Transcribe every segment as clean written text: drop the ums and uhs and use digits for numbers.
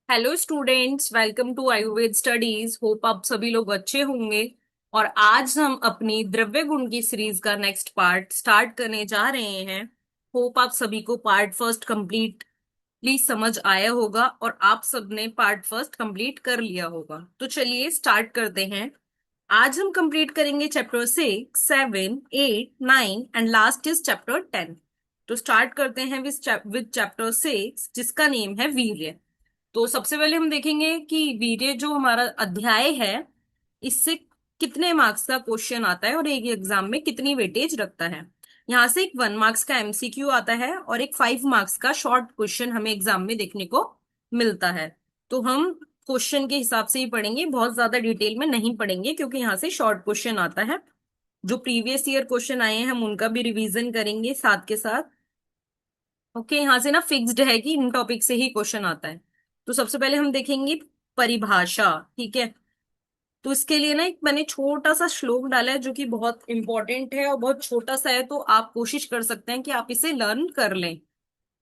Hello students, welcome to Ayurveda studies. होप आप सभी लोग अच्छे होंगे। और आज हम अपनी द्रव्य गुण की सीरीज का नेक्स्ट पार्ट स्टार्ट करने जा रहे हैं। होप आप सभी को पार्ट फर्स्ट कंप्लीटली समझ आया होगा और आप सबने पार्ट फर्स्ट कंप्लीट कर लिया होगा। तो चलिए स्टार्ट करते हैं। आज हम कंप्लीट करेंगे chapter 6, 7, 8, 9 and last is chapter 10। तो स्टार्ट करते हैं विद चैप्टर 6 जिसका नेम है वीर्य। तो सबसे पहले हम देखेंगे कि वीर्य जो हमारा अध्याय है इससे कितने मार्क्स का क्वेश्चन आता है और एक एग्जाम में कितनी वेटेज रखता है। यहाँ से एक 1 मार्क्स का एमसीक्यू आता है और एक 5 मार्क्स का शॉर्ट क्वेश्चन हमें एग्जाम में देखने को मिलता है। तो हम क्वेश्चन के हिसाब से ही पढ़ेंगे, बहुत ज्यादा डिटेल में नहीं पढ़ेंगे क्योंकि यहाँ से शॉर्ट क्वेश्चन आता है। जो प्रीवियस ईयर क्वेश्चन आए हैं हम उनका भी रिवीजन करेंगे साथ के साथ। ओके, यहाँ से ना फिक्स्ड है कि इन टॉपिक से ही क्वेश्चन आता है। तो सबसे पहले हम देखेंगे परिभाषा। ठीक है, तो इसके लिए ना एक मैंने छोटा सा श्लोक डाला है जो कि बहुत इंपॉर्टेंट है और बहुत छोटा सा है, तो आप कोशिश कर सकते हैं कि आप इसे लर्न कर लें।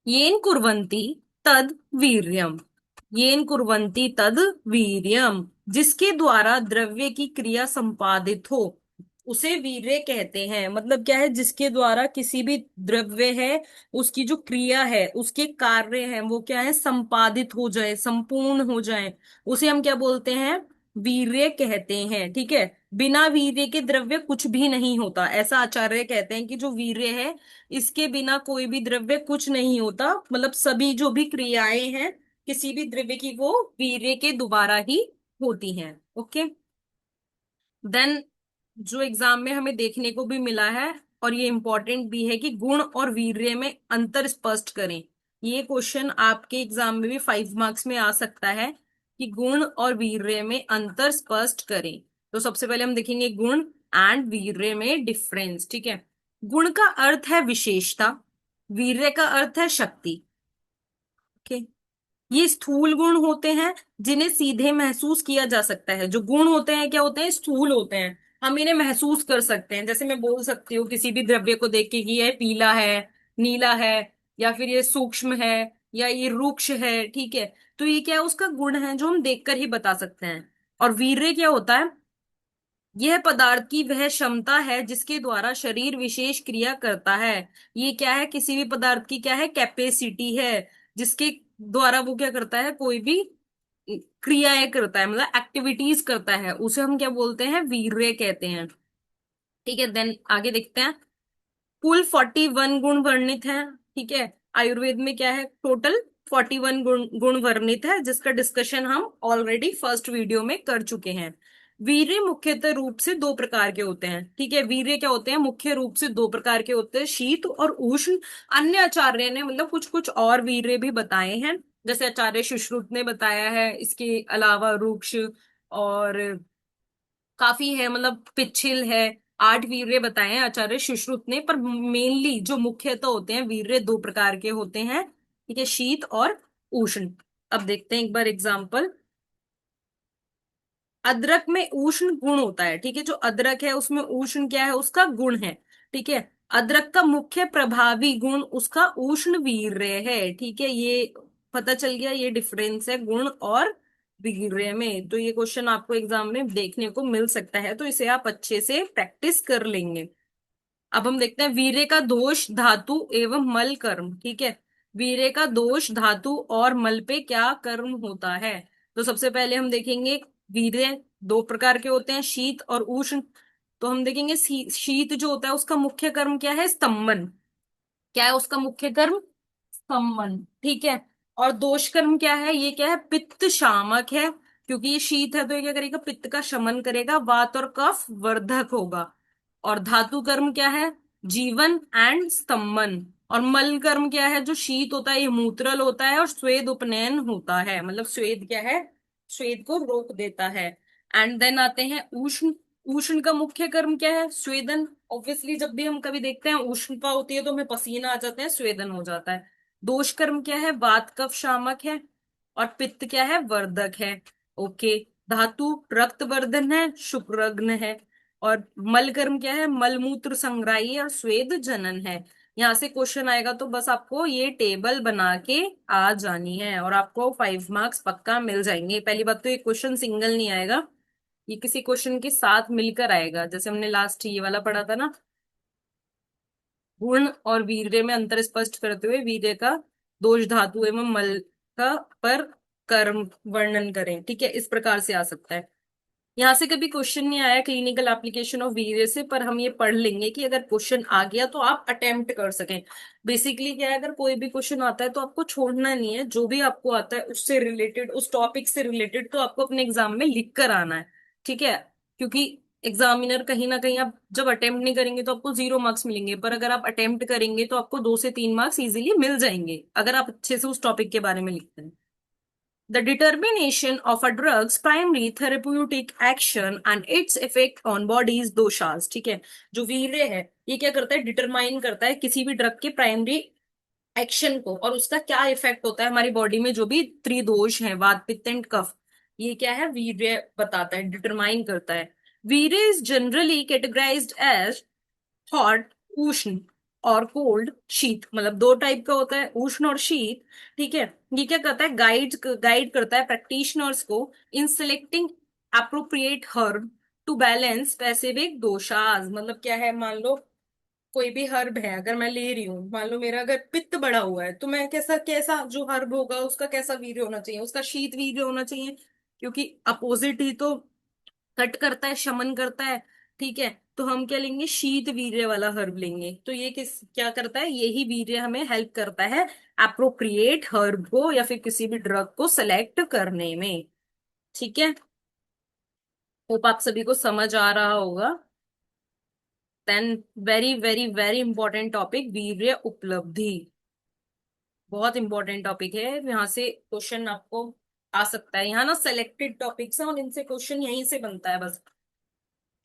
येन कुर्वन्ति तद वीर्यम। येन कुर्वन्ति तद वीर्यम, जिसके द्वारा द्रव्य की क्रिया संपादित हो उसे वीर्य कहते हैं। मतलब क्या है, जिसके द्वारा किसी भी द्रव्य है उसकी जो क्रिया है उसके कार्य हैं वो क्या है, संपादित हो जाए, संपूर्ण हो जाए, उसे हम क्या बोलते हैं, वीर्य कहते हैं। ठीक है, बिना वीर्य के द्रव्य कुछ भी नहीं होता, ऐसा आचार्य कहते हैं कि जो वीर्य है इसके बिना कोई भी द्रव्य कुछ नहीं होता। मतलब सभी जो भी क्रियाएं हैं किसी भी द्रव्य की वो वीर्य के द्वारा ही होती हैं। ओके, देन जो एग्जाम में हमें देखने को भी मिला है और ये इंपॉर्टेंट भी है कि गुण और वीर्य में अंतर स्पष्ट करें। ये क्वेश्चन आपके एग्जाम में भी 5 मार्क्स में आ सकता है कि गुण और वीर्य में अंतर स्पष्ट करें। तो सबसे पहले हम देखेंगे गुण एंड वीर्य में डिफरेंस। ठीक है, गुण का अर्थ है विशेषता, वीर्य का अर्थ है शक्ति। ओके, ये स्थूल गुण होते हैं जिन्हें सीधे महसूस किया जा सकता है। जो गुण होते हैं क्या होते हैं, स्थूल होते हैं, हम इन्हें महसूस कर सकते हैं। जैसे मैं बोल सकती हूँ किसी भी द्रव्य को देख के कि यह पीला है, नीला है, या फिर ये सूक्ष्म है, या ये रुक्ष है। ठीक है, तो ये क्या है, उसका गुण है जो हम देखकर ही बता सकते हैं। और वीर्य क्या होता है, यह पदार्थ की वह क्षमता है जिसके द्वारा शरीर विशेष क्रिया करता है। ये क्या है, किसी भी पदार्थ की क्या है, कैपेसिटी है जिसके द्वारा वो क्या करता है, कोई भी क्रियाएं करता है, मतलब एक्टिविटीज करता है, उसे हम क्या बोलते हैं, वीर्य कहते हैं। ठीक है, देन आगे देखते हैं। कुल 41 गुण वर्णित हैं। ठीक है, आयुर्वेद में क्या है, टोटल 41 गुण वर्णित है जिसका डिस्कशन हम ऑलरेडी फर्स्ट वीडियो में कर चुके हैं। वीर्य मुख्यतः रूप से दो प्रकार के होते हैं। ठीक है, वीर्य क्या होते हैं, मुख्य रूप से दो प्रकार के होते हैं, शीत और उष्ण। अन्य आचार्य ने मतलब कुछ कुछ और वीर्य भी बताए हैं, जैसे आचार्य सुश्रुत ने बताया है, इसके अलावा रुक्ष और काफी है, मतलब पिच्छिल है। 8 वीर्य बताए हैं आचार्य सुश्रुत ने, पर मेनली जो मुख्यतः होते हैं वीर्य दो प्रकार के होते हैं। ठीक है, शीत और उष्ण। अब देखते हैं एक बार एग्जाम्पल। अदरक में उष्ण गुण होता है। ठीक है, जो अदरक है उसमें उष्ण क्या है, उसका गुण है। ठीक है, अदरक का मुख्य प्रभावी गुण उसका उष्ण वीर्य है। ठीक है, ये पता चल गया, ये डिफरेंस है गुण और वीर्य में। तो ये क्वेश्चन आपको एग्जाम में देखने को मिल सकता है, तो इसे आप अच्छे से प्रैक्टिस कर लेंगे। अब हम देखते हैं वीर्य का दोष धातु एवं मल कर्म। ठीक है, वीर्य का दोष धातु और मल पे क्या कर्म होता है। तो सबसे पहले हम देखेंगे वीर्य दो प्रकार के होते हैं, शीत और उष्ण। तो हम देखेंगे शीत जो होता है उसका मुख्य कर्म क्या है, स्तंभन। क्या है उसका मुख्य कर्म, स्तंभन। ठीक है, और दोष कर्म क्या है, ये क्या है, पित्त शामक है। क्योंकि ये शीत है तो ये क्या करेगा, पित्त का शमन करेगा, वात और कफ वर्धक होगा। और धातु कर्म क्या है, जीवन एंड स्तंभन। और मल कर्म क्या है, जो शीत होता है ये मूत्रल होता है और स्वेद उपनयन होता है, मतलब स्वेद क्या है, स्वेद को रोक देता है। एंड देन आते हैं उष्ण। उष्ण का मुख्य कर्म क्या है, स्वेदन। ऑब्वियसली जब भी हम कभी देखते हैं उष्णता होती है तो हमें पसीना आ जाता है, स्वेदन हो जाता है। दोष कर्म क्या है, वात कफ शामक है। और पित्त क्या है, वर्धक है। ओके, धातु रक्तवर्धन है, शुक्रग्न है। और मल कर्म क्या है, मलमूत्र संग्राही और स्वेद जनन है। यहाँ से क्वेश्चन आएगा तो बस आपको ये टेबल बना के आ जानी है और आपको 5 मार्क्स पक्का मिल जाएंगे। पहली बात तो ये क्वेश्चन सिंगल नहीं आएगा, ये किसी क्वेश्चन के साथ मिलकर आएगा। जैसे हमने लास्ट ये वाला पढ़ा था ना, गुण और वीर्य में अंतर स्पष्ट करते हुए वीर्य का दोष धातु एवं मल का पर कर्म वर्णन करें। ठीक है, इस प्रकार से आ सकता है। यहाँ से कभी क्वेश्चन नहीं आया क्लिनिकल एप्लीकेशन ऑफ वीर्य से, पर हम ये पढ़ लेंगे कि अगर क्वेश्चन आ गया तो आप अटेम्प्ट कर सकें। बेसिकली क्या है, अगर कोई भी क्वेश्चन आता है तो आपको छोड़ना नहीं है, जो भी आपको आता है उससे रिलेटेड, उस टॉपिक से रिलेटेड तो आपको अपने एग्जाम में लिख कर आना है। ठीक है, क्योंकि एग्जामिनर कहीं ना कहीं, आप जब अटेम्प्ट नहीं करेंगे तो आपको 0 मार्क्स मिलेंगे, पर अगर आप अटेम्प्ट करेंगे तो आपको 2 से 3 मार्क्स इजीली मिल जाएंगे अगर आप अच्छे से उस टॉपिक के बारे में लिखते हैं। The determination of a drug's primary therapeutic action and its effect on body's doshas। ठीक है, जो वीर्य है ये क्या करता है, डिटरमाइन करता है किसी भी ड्रग के प्राइमरी एक्शन को और उसका क्या इफेक्ट होता है हमारी बॉडी में। जो भी त्रिदोष है, वात पित्त एंड कफ, ये क्या है, वीर्य बताता है, डिटरमाइन करता है। Virya is generally categorized as hot, ushna, और कोल्ड, शीत। मतलब दो टाइप का होता है, उष्ण और शीत। ठीक है, ये क्या करता है, गाइड करता है प्रैक्टिशनर्स को in selecting appropriate herb to balance specific doshas. मतलब क्या है, मान लो कोई भी हर्ब है अगर मैं ले रही हूँ, मान लो मेरा अगर पित्त बढ़ा हुआ है तो मैं कैसा कैसा जो हर्ब होगा उसका कैसा वीर्य होना चाहिए, उसका शीत वीर्य होना चाहिए, क्योंकि अपोजिट ही तो कट करता है, शमन करता है। ठीक है, तो हम क्या लेंगे, शीत वीर्य वाला हर्ब लेंगे। तो ये किस क्या करता है, यही वीर्य हमें हेल्प करता है अप्रोप्रिएट हर्ब को या फिर किसी भी ड्रग को सेलेक्ट करने में। ठीक है, होप आप सभी को समझ आ रहा होगा। Then very very very important topic, वीर्य उपलब्धि। बहुत इंपॉर्टेंट टॉपिक है, यहाँ से क्वेश्चन आपको आ सकता है। यहाँ ना सेलेक्टेड टॉपिक्स हैं और इनसे क्वेश्चन यहीं से बनता है बस।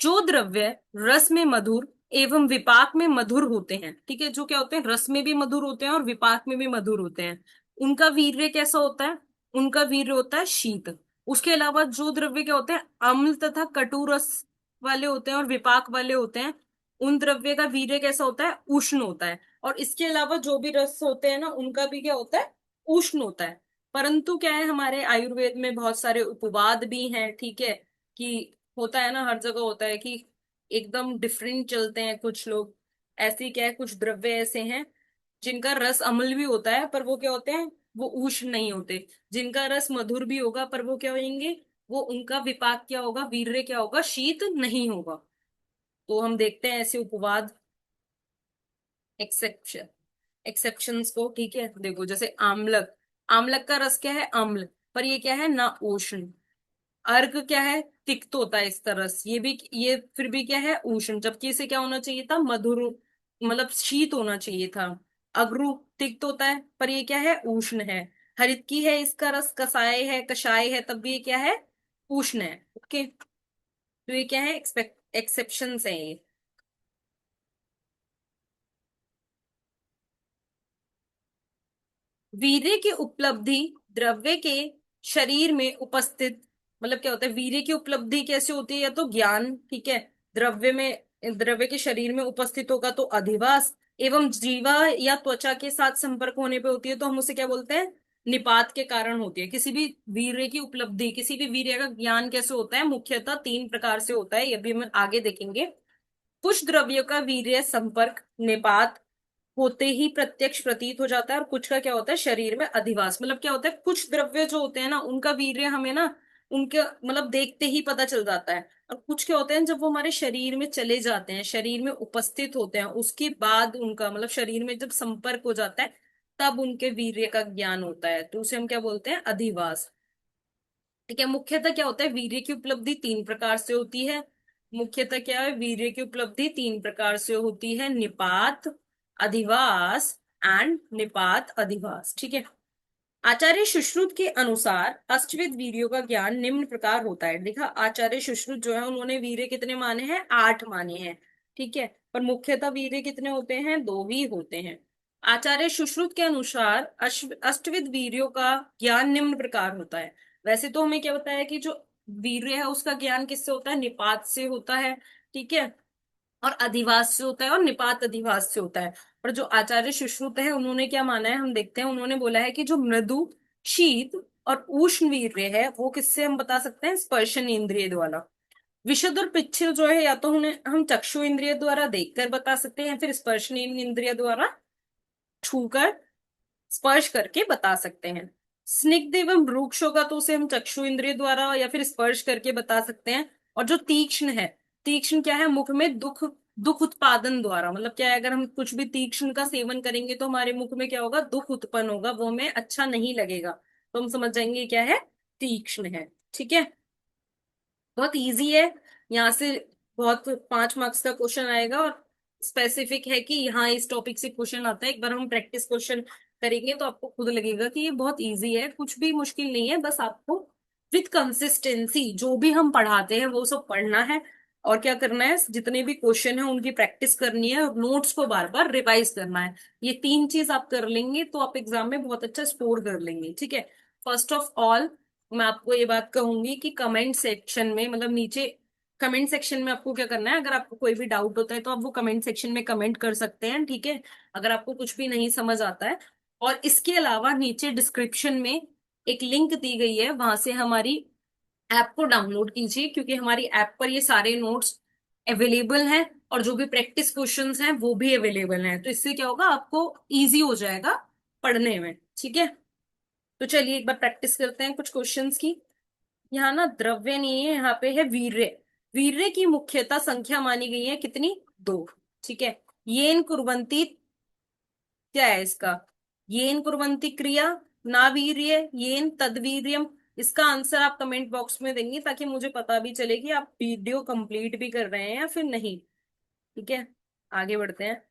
जो द्रव्य रस में मधुर एवं विपाक में मधुर होते हैं, ठीक है, जो क्या होते हैं, रस में भी मधुर होते हैं और विपाक में भी मधुर होते हैं, उनका वीर्य कैसा होता है, उनका वीर्य होता है शीत। उसके अलावा जो द्रव्य क्या होते हैं, अम्ल तथा कटु रस वाले होते हैं और विपाक वाले होते हैं, उन द्रव्य का वीर्य कैसा होता है, उष्ण होता है। और इसके अलावा जो भी रस होते हैं ना, उनका भी क्या होता है, उष्ण होता है। परंतु क्या है, हमारे आयुर्वेद में बहुत सारे उपवाद भी हैं। ठीक है, कि होता है ना, हर जगह होता है कि एकदम डिफरेंट चलते हैं कुछ लोग। ऐसे क्या है, कुछ द्रव्य ऐसे हैं जिनका रस अम्ल भी होता है पर वो क्या होते हैं, वो उष्ण नहीं होते। जिनका रस मधुर भी होगा पर वो क्या होंगे, वो उनका विपाक क्या होगा, वीर्य क्या होगा, शीत नहीं होगा। तो हम देखते हैं ऐसे उपवाद, एक्सेप्शन, एक्सेप्शंस को। ठीक है, देखो जैसे आमलक, आमलक का रस क्या है, अम्ल, पर ये क्या है ना, उष्ण। अर्क क्या है, तिक्त होता है इसका रस, ये फिर भी क्या है, उष्ण, जबकि इसे क्या होना चाहिए था, मधुर, मतलब शीत होना चाहिए था। अगरू तिक्त होता है पर ये क्या है, उष्ण है। हरितकी है, इसका रस कसाय है, कषाय है, तब भी ये क्या है, उष्ण है। ओके, तो ये क्या है, एक्सेप्शन है ये। वीर्य की उपलब्धि द्रव्य के शरीर में उपस्थित, मतलब क्या होता है, वीर्य की उपलब्धि कैसे होती है, या तो ज्ञान, ठीक है, द्रव्य में, द्रव्य के शरीर में उपस्थित होगा तो अधिवास, एवं जीवा या त्वचा के साथ संपर्क होने पे होती है तो हम उसे क्या बोलते हैं, निपात के कारण होती है। किसी भी वीर्य की उपलब्धि, किसी भी वीर्य का ज्ञान कैसे होता है, मुख्यतः 3 प्रकार से होता है, ये भी हम आगे देखेंगे। कुछ द्रव्यों का वीर्य संपर्क, निपात होते ही प्रत्यक्ष प्रतीत हो जाता है, और कुछ का क्या होता है, शरीर में अधिवास। मतलब क्या होता है, कुछ द्रव्य जो होते हैं ना, उनका वीर्य हमें ना, उनके मतलब देखते ही पता चल जाता है। और कुछ क्या होते हैं, जब वो हमारे शरीर में चले जाते हैं, शरीर में उपस्थित होते हैं, उसके बाद उनका मतलब शरीर में जब संपर्क हो जाता है तब उनके वीर्य का ज्ञान होता है, तो उसे हम क्या बोलते हैं, अधिवास। ठीक है, मुख्यतः क्या होता है, वीर्य की उपलब्धि 3 प्रकार से होती है। मुख्यतः क्या है, वीर्य की उपलब्धि 3 प्रकार से होती है, निपात, अधिवास एंड निपात अधिवास। ठीक है, आचार्य सुश्रुत के अनुसार अष्टविध वीर्यों का ज्ञान निम्न प्रकार होता है। देखा, आचार्य सुश्रुत जो है उन्होंने वीर्य कितने माने हैं, 8 माने हैं। ठीक है, पर मुख्यतः वीर्य कितने होते हैं, 2 ही होते हैं। आचार्य सुश्रुत के अनुसार अष्टविध वीर्यों का ज्ञान निम्न प्रकार होता है। वैसे तो हमें क्या बताया कि जो वीर्य है उसका ज्ञान किससे होता है, निपात से होता है। ठीक है, और अधिवास से होता है और निपात अधिवास से होता है। पर जो आचार्य सुश्रुत है उन्होंने क्या माना है हम देखते हैं। उन्होंने बोला है कि जो मृदु, शीत और उष्ण वीर्य है वो किससे हम बता सकते हैं, स्पर्शन इंद्रिय द्वारा। विशुद्ध और पिच्छल जो है या तो उन्हें हम चक्षु इंद्रिय द्वारा देखकर बता सकते हैं या फिर स्पर्श इंद्रिय द्वारा छूकर स्पर्श करके बता सकते हैं। स्निग्ध एवं रूक्ष होगा तो उसे हम चक्षु इंद्रिय द्वारा या फिर स्पर्श करके बता सकते हैं। और जो तीक्ष्ण है, तीक्ष्ण क्या है, मुख में दुख, दुख उत्पादन द्वारा, मतलब क्या है, अगर हम कुछ भी तीक्ष्ण का सेवन करेंगे तो हमारे मुख में क्या होगा, दुख उत्पन्न होगा, वो हमें अच्छा नहीं लगेगा, तो हम समझ जाएंगे क्या है, तीक्ष्ण है। ठीक है, बहुत इजी है। यहाँ से बहुत 5 मार्क्स का क्वेश्चन आएगा और स्पेसिफिक है कि यहाँ इस टॉपिक से क्वेश्चन आता है। एक बार हम प्रैक्टिस क्वेश्चन करेंगे तो आपको खुद लगेगा कि ये बहुत इजी है, कुछ भी मुश्किल नहीं है, बस आपको विथ कंसिस्टेंसी जो भी हम पढ़ाते हैं वो सब पढ़ना है। और क्या करना है, जितने भी क्वेश्चन है उनकी प्रैक्टिस करनी है और नोट्स को बार बार रिवाइज करना है। ये 3 चीज आप कर लेंगे तो आप एग्जाम में बहुत अच्छा स्कोर कर लेंगे। ठीक है, फर्स्ट ऑफ ऑल मैं आपको ये बात कहूंगी कि कमेंट सेक्शन में, मतलब नीचे कमेंट सेक्शन में आपको क्या करना है, अगर आपको कोई भी डाउट होता है तो आप वो कमेंट सेक्शन में कमेंट कर सकते हैं। ठीक है, अगर आपको कुछ भी नहीं समझ आता है। और इसके अलावा नीचे डिस्क्रिप्शन में एक लिंक दी गई है, वहां से हमारी ऐप को डाउनलोड कीजिए, क्योंकि हमारी ऐप पर ये सारे नोट्स अवेलेबल हैं और जो भी प्रैक्टिस क्वेश्चंस हैं वो भी अवेलेबल हैं। तो इससे क्या होगा, आपको इजी हो जाएगा पढ़ने में। ठीक है, तो चलिए एक बार प्रैक्टिस करते हैं कुछ क्वेश्चंस की। यहाँ ना द्रव्य नहीं है, यहाँ पे है वीर्य। वीर्य की मुख्यतः संख्या मानी गई है कितनी, 2। ठीक है, येन कुर्वन्ति, क्या है इसका, येन कुर्वन्ति क्रिया ना वीर्य येन तद्वीर्यम। इसका आंसर आप कमेंट बॉक्स में देंगे ताकि मुझे पता भी चले कि आप वीडियो कंप्लीट भी कर रहे हैं या फिर नहीं। ठीक है, आगे बढ़ते हैं।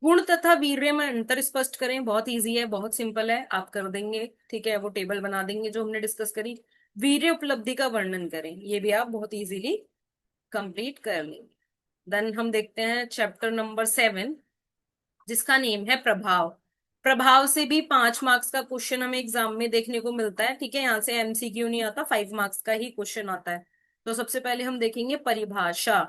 गुण तथा वीर्य में अंतर स्पष्ट करें, बहुत इजी है, बहुत सिंपल है, आप कर देंगे। ठीक है, वो टेबल बना देंगे जो हमने डिस्कस करी। वीर्य उपलब्धि का वर्णन करें, ये भी आप बहुत इजीली कंप्लीट कर लेंगे। देन हम देखते हैं चैप्टर नंबर 7, जिसका नेम है प्रभाव। प्रभाव से भी 5 मार्क्स का क्वेश्चन हमें एग्जाम में देखने को मिलता है। ठीक है, यहाँ से एमसीक्यू नहीं आता, 5 मार्क्स का ही क्वेश्चन आता है। तो सबसे पहले हम देखेंगे परिभाषा।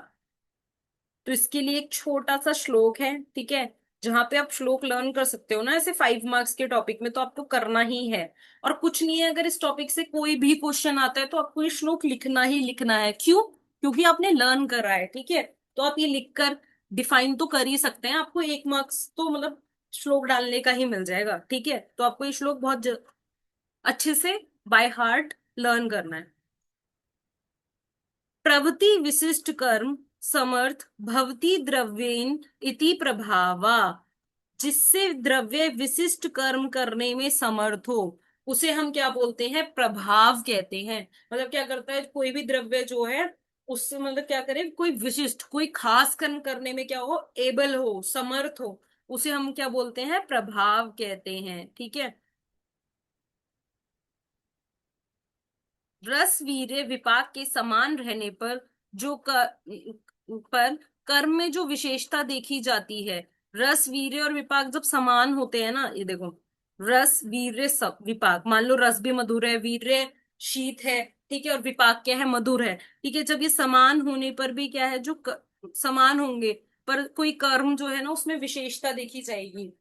तो इसके लिए एक छोटा सा श्लोक है। ठीक है, जहां पे आप श्लोक लर्न कर सकते हो ना ऐसे 5 मार्क्स के टॉपिक में, तो आपको करना ही है। और कुछ नहीं है, अगर इस टॉपिक से कोई भी क्वेश्चन आता है तो आपको ये श्लोक लिखना ही लिखना है। क्यों, क्योंकि आपने लर्न करा है। ठीक है, तो आप ये लिखकर डिफाइन तो कर ही सकते हैं, आपको 1 मार्क्स तो मतलब श्लोक डालने का ही मिल जाएगा। ठीक है, तो आपको ये श्लोक बहुत अच्छे से बाय हार्ट लर्न करना है। प्रवृत्ति विशिष्ट कर्म समर्थ भवती द्रव्येन इति प्रभावा। जिससे द्रव्य विशिष्ट कर्म करने में समर्थ हो उसे हम क्या बोलते हैं, प्रभाव कहते हैं। मतलब क्या करता है, कोई भी द्रव्य जो है उससे मतलब क्या करे, कोई विशिष्ट कोई खास कर्म करने में क्या हो, एबल हो, समर्थ हो, उसे हम क्या बोलते हैं, प्रभाव कहते हैं। ठीक है, रस वीर्य विपाक के समान रहने पर जो पर कर्म में जो विशेषता देखी जाती है। रस वीर्य और विपाक जब समान होते हैं ना, ये देखो, रस वीर्य सब विपाक, मान लो रस भी मधुर है, वीर्य शीत है, ठीक है, और विपाक क्या है, मधुर है। ठीक है, जब ये समान होने पर भी क्या है, जो समान होंगे पर कोई कर्म जो है ना उसमें विशेषता देखी जाएगी,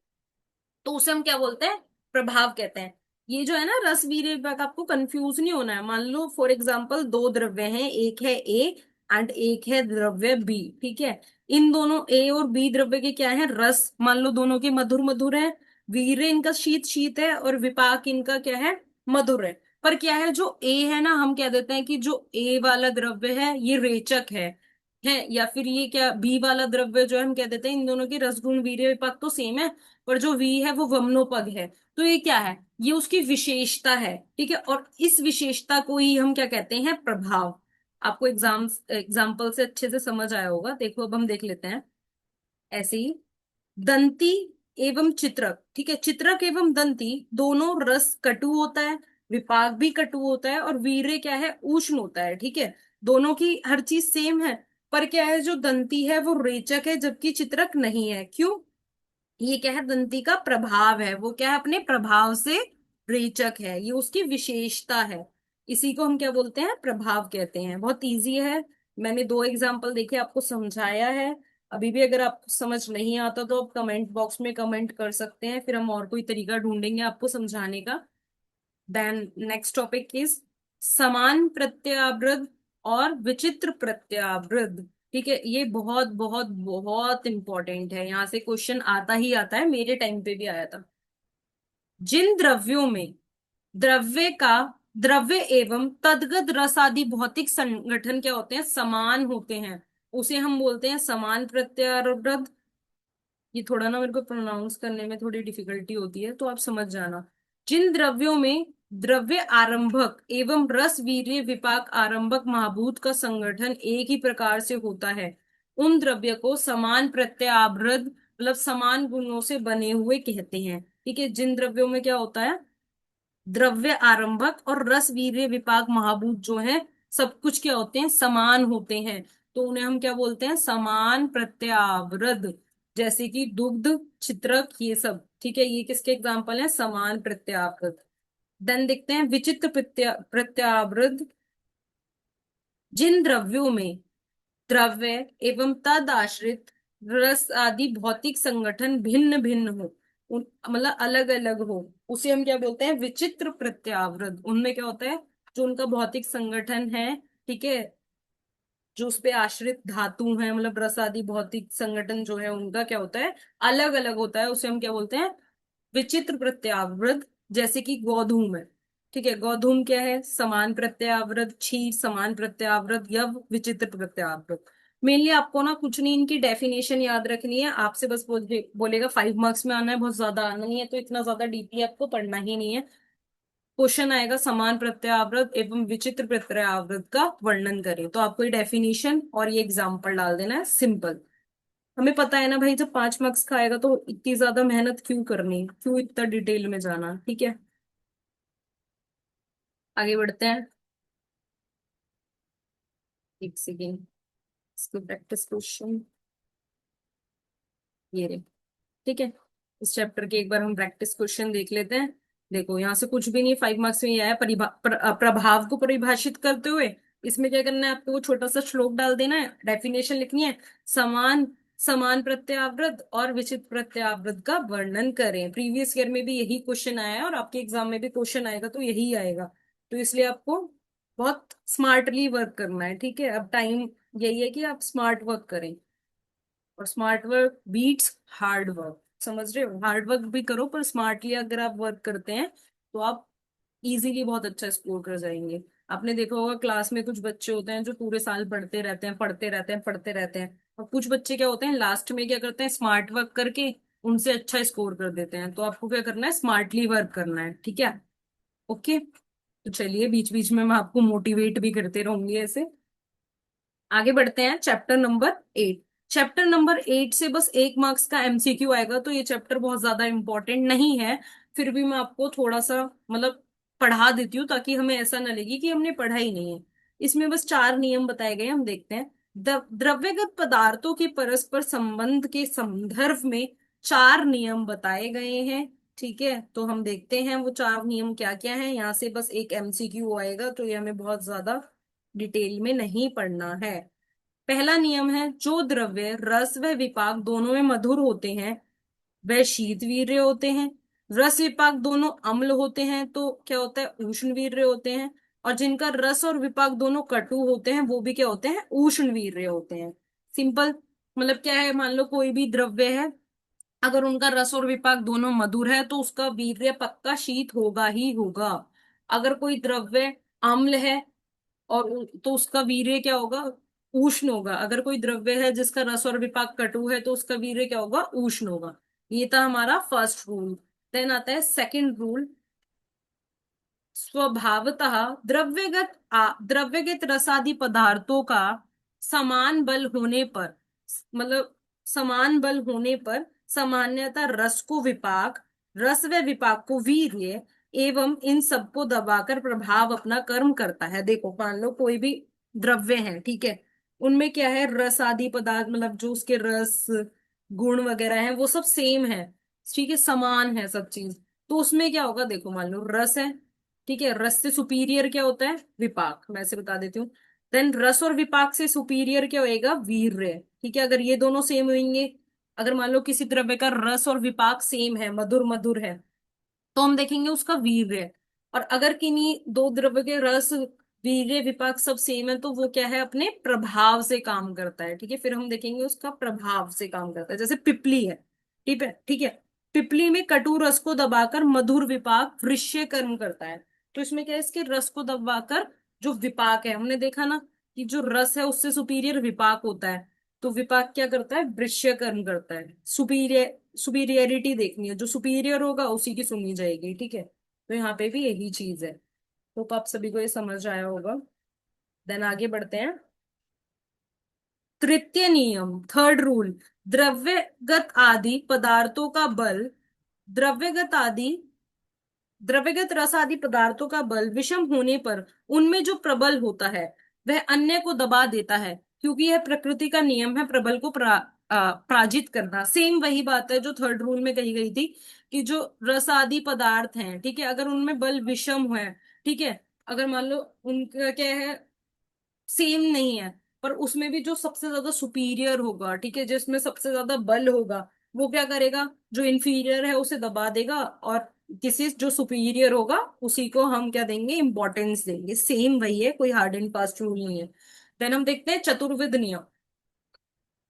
तो उसे हम क्या बोलते हैं, प्रभाव कहते हैं। ये जो है ना रस वीर्य विपाक, आपको कंफ्यूज नहीं होना है। मान लो फॉर एग्जांपल 2 द्रव्य हैं, एक है ए एंड एक है द्रव्य बी। ठीक है, इन दोनों ए और बी द्रव्य के क्या है, रस, मान लो दोनों के मधुर मधुर है। वीर्य इनका शीत शीत है और विपाक इनका क्या है, मधुर है। पर क्या है, जो ए है ना, हम कह देते हैं कि जो ए वाला द्रव्य है ये रेचक है। या फिर ये क्या, बी वाला द्रव्य जो है हम कह देते हैं, इन दोनों की रसगुण वीर्य विपाक तो सेम है, पर जो वी है वो वमनोपद है। तो ये क्या है, ये उसकी विशेषता है। ठीक है, और इस विशेषता को ही हम क्या कहते हैं, प्रभाव। आपको एग्जाम्पल से अच्छे से समझ आया होगा। देखो अब हम देख लेते हैं ऐसे ही। दंती एवं चित्रक, ठीक है, चित्रक एवं दंती दोनों रस कटु होता है, विपाक भी कटु होता है, और वीर्य क्या है, उष्ण होता है। ठीक है, दोनों की हर चीज सेम है, पर क्या है, जो दंती है वो रेचक है जबकि चित्रक नहीं है। क्यों, ये क्या है, दंती का प्रभाव है, वो क्या है, अपने प्रभाव से रेचक है, ये उसकी विशेषता है। इसी को हम क्या बोलते हैं, प्रभाव कहते हैं। बहुत इजी है, मैंने 2 एग्जाम्पल देखे, आपको समझाया है। अभी भी अगर आपको समझ नहीं आता तो आप कमेंट बॉक्स में कमेंट कर सकते हैं, फिर हम और कोई तरीका ढूंढेंगे आपको समझाने का। देन नेक्स्ट टॉपिक इज समान प्रत्यावर्त और विचित्र प्रत्यावर्त। ठीक है, ये बहुत बहुत बहुत इंपॉर्टेंट है, यहाँ से क्वेश्चन आता ही आता है, मेरे टाइम पे भी आया था। जिन द्रव्यों में द्रव्य का द्रव्य एवं तद्गत रस आदि भौतिक संगठन क्या होते हैं, समान होते हैं, उसे हम बोलते हैं समान प्रत्यावर्त। ये थोड़ा ना मेरे को प्रोनाउंस करने में थोड़ी डिफिकल्टी होती है, तो आप समझ जाना। जिन द्रव्यों में द्रव्य आरंभक एवं रस वीर्य विपाक आरंभक महाभूत का संगठन एक ही प्रकार से होता है, उन द्रव्य को समान प्रत्यावर्त मतलब समान गुणों से बने हुए कहते हैं। ठीक है, जिन द्रव्यों में क्या होता है, द्रव्य आरंभक और रस वीर्य विपाक महाभूत जो है, सब कुछ क्या होते हैं, समान होते हैं, तो उन्हें हम क्या बोलते हैं, समान प्रत्यावर्त। जैसे कि दुग्ध, चित्रक, ये सब। ठीक है, ये किसके एग्जाम्पल हैं, समान प्रत्यावर्त। देन देखते हैं विचित्र प्रत्यावर्त। जिन द्रव्यों में द्रव्य एवं तद आश्रित रस आदि भौतिक संगठन भिन्न भिन्न हो, मतलब अलग अलग हो, उसे हम क्या बोलते हैं, विचित्र प्रत्यावर्त। उनमें क्या होता है, जो उनका भौतिक संगठन है, ठीक है, जो उस पे आश्रित धातु हैं, मतलब रस आदि भौतिक संगठन जो है उनका क्या होता है, अलग अलग होता है, उसे हम क्या बोलते हैं, विचित्र प्रत्यावर्त। जैसे कि गोधूम है, ठीक है, गोधूम क्या है, समान प्रत्यावर्त, क्षीर समान प्रत्यावर्त, यव विचित्र प्रत्यावर्त। मेनली आपको ना कुछ नहीं, इनकी डेफिनेशन याद रखनी है, आपसे बस बोलेगा 5 मार्क्स में आना है, बहुत ज्यादा आना नहीं है, तो इतना ज्यादा डीपली आपको पढ़ना ही नहीं है। क्वेश्चन आएगा समान प्रत्यावर्त एवं विचित्र प्रत्यावर्त का वर्णन करें, तो आपको ये डेफिनेशन और ये एग्जाम्पल डाल देना है, सिंपल। हमें पता है ना भाई, जब 5 मार्क्स का आएगा तो इतनी ज्यादा मेहनत क्यों करनी, क्यों इतना डिटेल में जाना। ठीक है, आगे बढ़ते हैं। एक सेकेंड, इसको प्रैक्टिस क्वेश्चन ये रहे। ठीक है, इस चैप्टर के एक बार हम प्रैक्टिस क्वेश्चन देख लेते हैं। देखो यहाँ से कुछ भी नहीं, 5 मार्क्स में ये आया, प्रभाव को परिभाषित करते हुए इसमें क्या करना है, आपको वो छोटा सा श्लोक डाल देना है, डेफिनेशन लिखनी है, समान समान प्रत्यावर्त और विचित्र प्रत्यावर्त का वर्णन करें। प्रीवियस ईयर में भी यही क्वेश्चन आया है और आपके एग्जाम में भी क्वेश्चन आएगा तो यही आएगा, तो इसलिए आपको बहुत स्मार्टली वर्क करना है। ठीक है, अब टाइम यही है कि आप स्मार्ट वर्क करें, और smart work beats hard work, समझ रहे हो, हार्ड वर्क भी करो पर स्मार्टली अगर आप वर्क करते हैं तो आप इजीली बहुत अच्छा स्कोर कर जाएंगे। आपने देखा होगा क्लास में कुछ बच्चे होते हैं जो पूरे साल पढ़ते रहते हैं, पढ़ते रहते हैं, पढ़ते रहते हैं, और कुछ बच्चे क्या होते हैं, लास्ट में क्या करते हैं, स्मार्ट वर्क करके उनसे अच्छा स्कोर कर देते हैं। तो आपको क्या करना है, स्मार्टली वर्क करना है। ठीक है, ओके, तो चलिए बीच बीच में मैं आपको मोटिवेट भी करते रहूंगी ऐसे। आगे बढ़ते हैं, चैप्टर नंबर 8। चैप्टर नंबर 8 से बस 1 मार्क्स का एमसीक्यू आएगा, तो ये चैप्टर बहुत ज्यादा इंपॉर्टेंट नहीं है, फिर भी मैं आपको थोड़ा सा मतलब पढ़ा देती हूँ, ताकि हमें ऐसा ना लगे कि हमने पढ़ा ही नहीं है। इसमें बस 4 नियम बताए गए हैं, हम देखते हैं। द्रव्यगत पदार्थों के परस्पर संबंध के संदर्भ में 4 नियम बताए गए हैं। ठीक है, तो हम देखते हैं वो 4 नियम क्या क्या हैं। यहाँ से बस एक एमसीक्यू आएगा, तो ये हमें बहुत ज्यादा डिटेल में नहीं पढ़ना है। पहला नियम है, जो द्रव्य रस व विपाक दोनों में मधुर होते हैं वह शीतवीर्य होते हैं। रस विपाक दोनों अम्ल होते हैं तो क्या होता है, उष्णवीर्य होते हैं। और जिनका रस और विपाक दोनों कटु होते हैं वो भी क्या होते हैं, उष्णवीर्य होते हैं। सिंपल, मतलब क्या है, मान लो कोई भी द्रव्य है, अगर उनका रस और विपाक दोनों मधुर है तो उसका वीर्य पक्का शीत होगा ही होगा। अगर कोई द्रव्य अम्ल है और तो उसका वीर्य क्या होगा, उष्ण होगा। अगर कोई द्रव्य है जिसका रस और विपाक कटु है तो उसका वीर्य क्या होगा, उष्ण होगा। ये था हमारा फर्स्ट रूल। देन आता है सेकंड रूल, स्वभावतः द्रव्यगत रसादि पदार्थों का समान बल होने पर, मतलब समान बल होने पर सामान्यतः रस को विपाक, रस व विपाक को वीर्य, एवं इन सबको दबाकर प्रभाव अपना कर्म करता है। देखो मान लो कोई भी द्रव्य है, ठीक है, उनमें क्या है, रस आदि पदार्थ, मतलब जो उसके रस गुण वगैरह हैं वो सब सेम है, ठीक है, समान है सब चीज। तो उसमें क्या होगा, देखो मान लो रस है, ठीक है, रस से सुपीरियर क्या होता है, विपाक, मैं ऐसे बता देती हूँ। देन रस और विपाक से सुपीरियर क्या होएगा, वीर्य। ठीक है, अगर ये दोनों सेम होंगे, अगर मान लो किसी द्रव्य का रस और विपाक सेम है, मधुर मधुर है, तो हम देखेंगे उसका वीर्य। और अगर किन्हीं दो द्रव्य के रस, वीर्य, विपाक सब सेम है, तो वो क्या है, अपने प्रभाव से काम करता है। ठीक है, फिर हम देखेंगे उसका प्रभाव से काम करता है। जैसे पिपली है, ठीक है, ठीक है, पिपली में कटु रस को दबाकर मधुर विपाक वृश्य कर्म करता है। तो इसमें क्या है, इसके रस को दबाकर जो विपाक है, हमने देखा ना कि जो रस है उससे सुपीरियर विपाक होता है, तो विपाक क्या करता है, वृश्य कर्म करता है। सुपीरियर, सुपीरियरिटी देखनी है, जो सुपीरियर होगा उसी की सुनी जाएगी। ठीक है, तो यहाँ पे भी यही चीज है। तो आप सभी को ये समझ आया होगा। देन आगे बढ़ते हैं। तृतीय नियम, थर्ड रूल, द्रव्यगत आदि पदार्थों का बल, द्रव्यगत आदि, द्रव्यगत रस आदि पदार्थों का बल विषम होने पर उनमें जो प्रबल होता है वह अन्य को दबा देता है, क्योंकि यह प्रकृति का नियम है प्रबल को पराजित करना। सेम वही बात है जो थर्ड रूल में कही गई थी, कि जो रस आदि पदार्थ हैं, ठीक है, अगर उनमें बल विषम है, ठीक है, अगर मान लो उनका क्या है, सेम नहीं है, पर उसमें भी जो सबसे ज्यादा सुपीरियर होगा, ठीक है, जिसमें सबसे ज्यादा बल होगा, वो क्या करेगा, जो इंफीरियर है उसे दबा देगा, और किसी जो सुपीरियर होगा उसी को हम क्या देंगे, इंपॉर्टेंस देंगे। सेम वही है, कोई हार्ड एंड फास्ट रूल नहीं है। देन हम देखते हैं चतुर्विध नियम।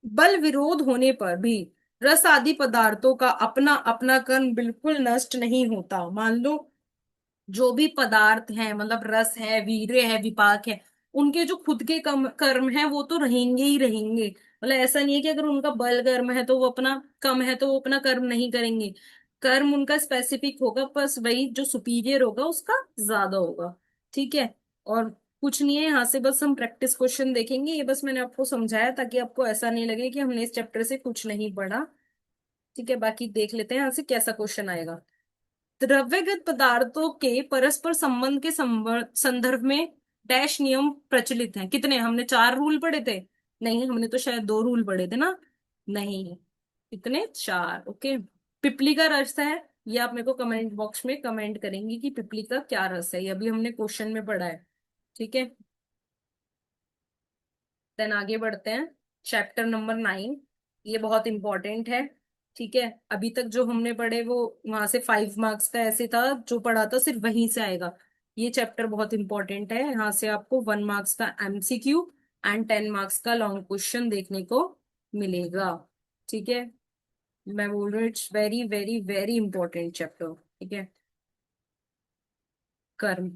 बल विरोध होने पर भी रस आदि पदार्थों का अपना अपना कर्म बिल्कुल नष्ट नहीं होता। मान लो जो भी पदार्थ हैं, मतलब रस है, वीर्य है, विपाक है, उनके जो खुद के कर्म है वो तो रहेंगे ही रहेंगे। मतलब ऐसा नहीं है कि अगर उनका बल कर्म है तो वो अपना कम है तो वो अपना कर्म नहीं करेंगे। कर्म उनका स्पेसिफिक होगा, बस वही जो सुपीरियर होगा उसका ज्यादा होगा। ठीक है, और कुछ नहीं है यहाँ से, बस हम प्रैक्टिस क्वेश्चन देखेंगे। ये बस मैंने आपको समझाया ताकि आपको ऐसा नहीं लगे कि हमने इस चैप्टर से कुछ नहीं पढ़ा। ठीक है, बाकी देख लेते हैं यहाँ से कैसा क्वेश्चन आएगा। द्रव्यगत पदार्थों के परस्पर संबंध के संदर्भ में डैश नियम प्रचलित हैं। कितने, हमने चार रूल पढ़े थे? नहीं, हमने तो शायद दो रूल पढ़े थे ना। नहीं, कितने, चार। ओके, पिपली का रस है, ये आप मेरे को कमेंट बॉक्स में कमेंट करेंगे कि पिपली का क्या रस है, ये अभी हमने क्वेश्चन में पढ़ा है। ठीक है, देन आगे बढ़ते हैं। चैप्टर नंबर 9, ये बहुत इंपॉर्टेंट है। ठीक है, अभी तक जो हमने पढ़े वो वहां से 5 मार्क्स का ऐसे था, जो पढ़ा था सिर्फ वहीं से आएगा। ये चैप्टर बहुत इंपॉर्टेंट है, यहाँ से आपको 1 मार्क्स का एमसीक्यू एंड 10 मार्क्स का लॉन्ग क्वेश्चन देखने को मिलेगा। ठीक है, मैं बोल रही हूँ it's very very very important chapter. ठीक है, कर्म,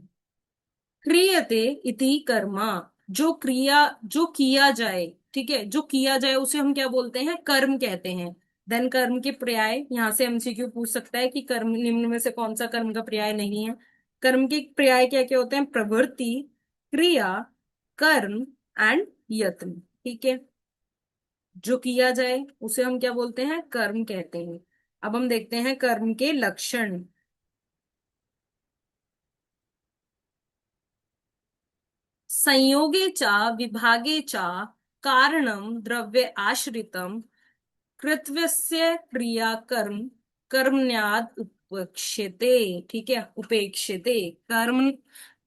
क्रियते इति कर्मा, जो क्रिया, जो किया जाए, ठीक है, जो किया जाए उसे हम क्या बोलते हैं, कर्म कहते हैं। देन कर्म के पर्याय, यहाँ से एमसीक्यू पूछ सकता है कि कर्म निम्न में से कौन सा कर्म का पर्याय नहीं है। कर्म के पर्याय क्या क्या होते हैं, प्रवृत्ति, क्रिया, कर्म एंड यत्न। ठीक है, जो किया जाए उसे हम क्या बोलते हैं, कर्म कहते हैं। अब हम देखते हैं कर्म के लक्षण। संयोगे चा विभागे चा कारणम द्रव्य आश्रितम कृत्वस्य क्रिया कर्म कर्मण्याद उपेक्षते। ठीक है, उपेक्षते, कर्म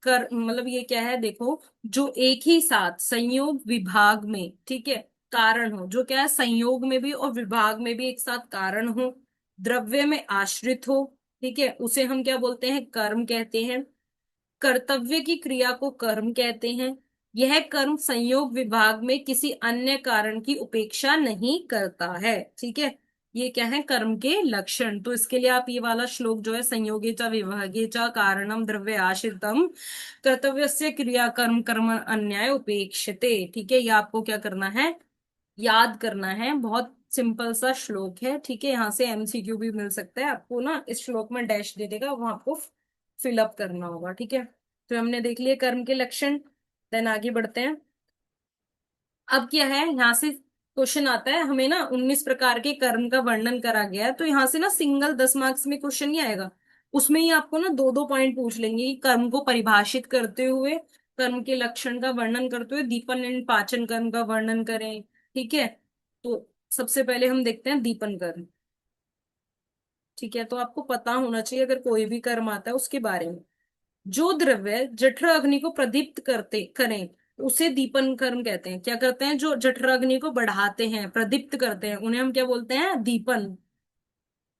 कर मतलब ये क्या है, देखो, जो एक ही साथ संयोग विभाग में, ठीक है, कारण हो, जो क्या है, संयोग में भी और विभाग में भी एक साथ कारण हो, द्रव्य में आश्रित हो, ठीक है, उसे हम क्या बोलते हैं, कर्म कहते हैं। कर्तव्य की क्रिया को कर्म कहते हैं। यह कर्म संयोग विभाग में किसी अन्य कारण की उपेक्षा नहीं करता है। ठीक है, ये क्या है, कर्म के लक्षण। तो इसके लिए आप ये वाला श्लोक जो है, संयोगे च विभागे च कारणम द्रव्य आश्रितम कर्तव्यस्य क्रिया कर्म कर्म अन्याय उपेक्षते, ठीक है, ये आपको क्या करना है, याद करना है। बहुत सिंपल सा श्लोक है। ठीक है, यहाँ से एमसीक्यू भी मिल सकता है आपको ना, इस श्लोक में डैश दे देगा, वो आपको फिलअप करना होगा। ठीक है, तो हमने देख लिया कर्म के लक्षण। देन आगे बढ़ते हैं। अब क्या है, यहाँ से क्वेश्चन आता है हमें ना, 19 प्रकार के कर्म का वर्णन करा गया है, तो यहाँ से ना सिंगल 10 मार्क्स में क्वेश्चन नहीं आएगा। उसमें ही आपको ना दो दो पॉइंट पूछ लेंगे कि कर्म को परिभाषित करते हुए, कर्म के लक्षण का वर्णन करते हुए दीपन एंड पाचन कर्म का वर्णन करें। ठीक है, तो सबसे पहले हम देखते हैं दीपन कर्म। ठीक है, तो आपको पता होना चाहिए अगर कोई भी कर्म आता है उसके बारे में। जो द्रव्य जठर अग्नि को प्रदीप्त करते करें उसे दीपन कर्म कहते हैं। क्या करते हैं? जो जठराग्नि को बढ़ाते हैं, प्रदीप्त करते हैं, उन्हें हम क्या बोलते हैं? दीपन,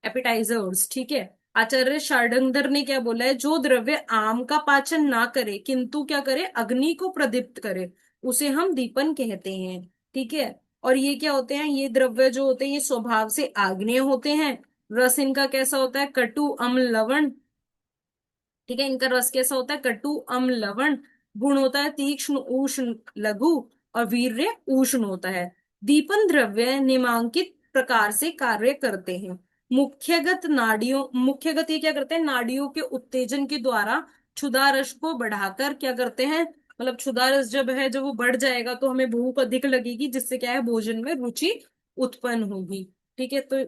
एपिटाइजर्स। ठीक है। आचार्य शार्ंगधर ने क्या बोला है? जो द्रव्य आम का पाचन ना करे किंतु क्या करे? अग्नि को प्रदीप्त करे, उसे हम दीपन कहते हैं। ठीक है। और ये क्या होते हैं? ये द्रव्य जो होते हैं ये स्वभाव से आग्नेय होते हैं। रस इनका कैसा होता है? कटु अम्ल लवण। ठीक है। इनका रस कैसा होता है? कटु अम्ल लवण। गुण होता है तीक्ष्ण उष्ण लघु। और वीर्य उष्ण होता है। दीपन द्रव्य निम्नांकित प्रकार से कार्य करते हैं। मुख्यगत ये क्या करते हैं? नाड़ियों के उत्तेजन के द्वारा क्षुधा रस को बढ़ाकर क्या करते हैं? मतलब क्षुधा रस जब है, जब वो बढ़ जाएगा तो हमें भूख अधिक लगेगी, जिससे क्या है? भोजन में रुचि उत्पन्न होगी। ठीक है। तो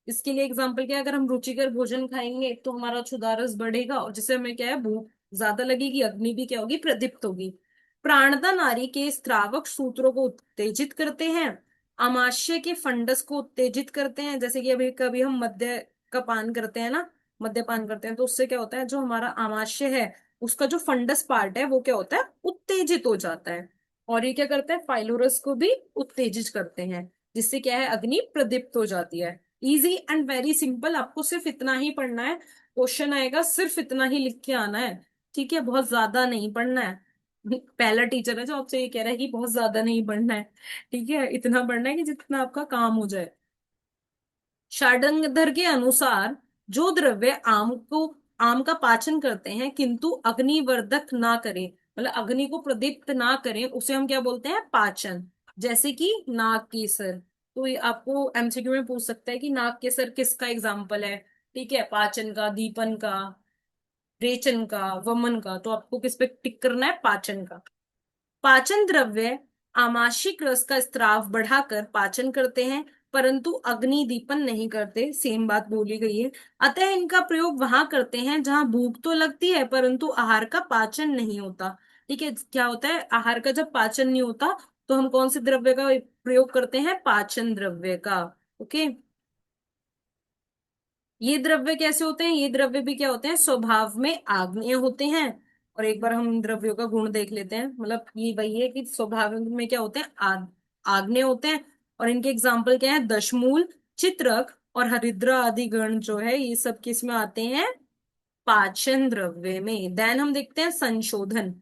इसके लिए एग्जाम्पल क्या है? अगर हम रुचिकर भोजन खाएंगे तो हमारा क्षुधारस बढ़ेगा, और जिससे हमें क्या है? भूख ज्यादा लगेगी, अग्नि भी क्या होगी? प्रदीप्त होगी। प्राणदा नारी के स्त्रावक सूत्रों को उत्तेजित करते हैं। आमाशय के फंडस को उत्तेजित करते हैं। जैसे कि अभी कभी हम मद्य का पान करते हैं ना, मद्यपान करते हैं, तो उससे क्या होता है? जो हमारा आमाशय है उसका जो फंडस पार्ट है वो क्या होता है? उत्तेजित हो जाता है। और ये क्या करता है? फाइलोरस को भी उत्तेजित करते हैं, जिससे क्या है? अग्नि प्रदीप्त हो जाती है। इजी एंड वेरी सिंपल, आपको सिर्फ इतना ही पढ़ना है। क्वेश्चन आएगा, सिर्फ इतना ही लिख के आना है। ठीक है। बहुत ज्यादा नहीं पढ़ना है। पहला टीचर है जो आपसे ये कह रहा है कि बहुत ज्यादा नहीं पढ़ना है। ठीक है। इतना पढ़ना है कि जितना आपका काम हो जाए। षडांगधर के अनुसार जो द्रव्य आम का पाचन करते हैं किंतु अग्निवर्धक ना करें, मतलब अग्नि को प्रदीप्त ना करें, उसे हम क्या बोलते हैं? पाचन। जैसे कि नाग केसर। तो ये आपको एमसीक्यू में पूछ सकता है कि नाग केसर किसका एग्जाम्पल है? ठीक है। पाचन का, दीपन का, रेचन का, वमन का। तो आपको किस पे टिक करना है? पाचन का। पाचन द्रव्य आमाशयिक रस का स्राव बढ़ाकर पाचन करते हैं, परंतु अग्नि दीपन नहीं करते। सेम बात बोली गई है। अतः इनका प्रयोग वहां करते हैं जहां भूख तो लगती है परंतु आहार का पाचन नहीं होता। ठीक है। क्या होता है? आहार का जब पाचन नहीं होता तो हम कौन से द्रव्य का प्रयोग करते हैं? पाचन द्रव्य का। ओके। ये द्रव्य कैसे होते हैं? ये द्रव्य भी क्या होते हैं? स्वभाव में आग्नेय होते हैं। और एक बार हम इन द्रव्यों का गुण देख लेते हैं। मतलब ये वही है कि स्वभाव में क्या होते हैं? आग्नेय होते हैं। और इनके एग्जाम्पल क्या है? दशमूल, चित्रक और हरिद्रा आदि गण जो है ये सब किस में आते हैं? पाचन द्रव्य में। देन हम देखते हैं संशोधन।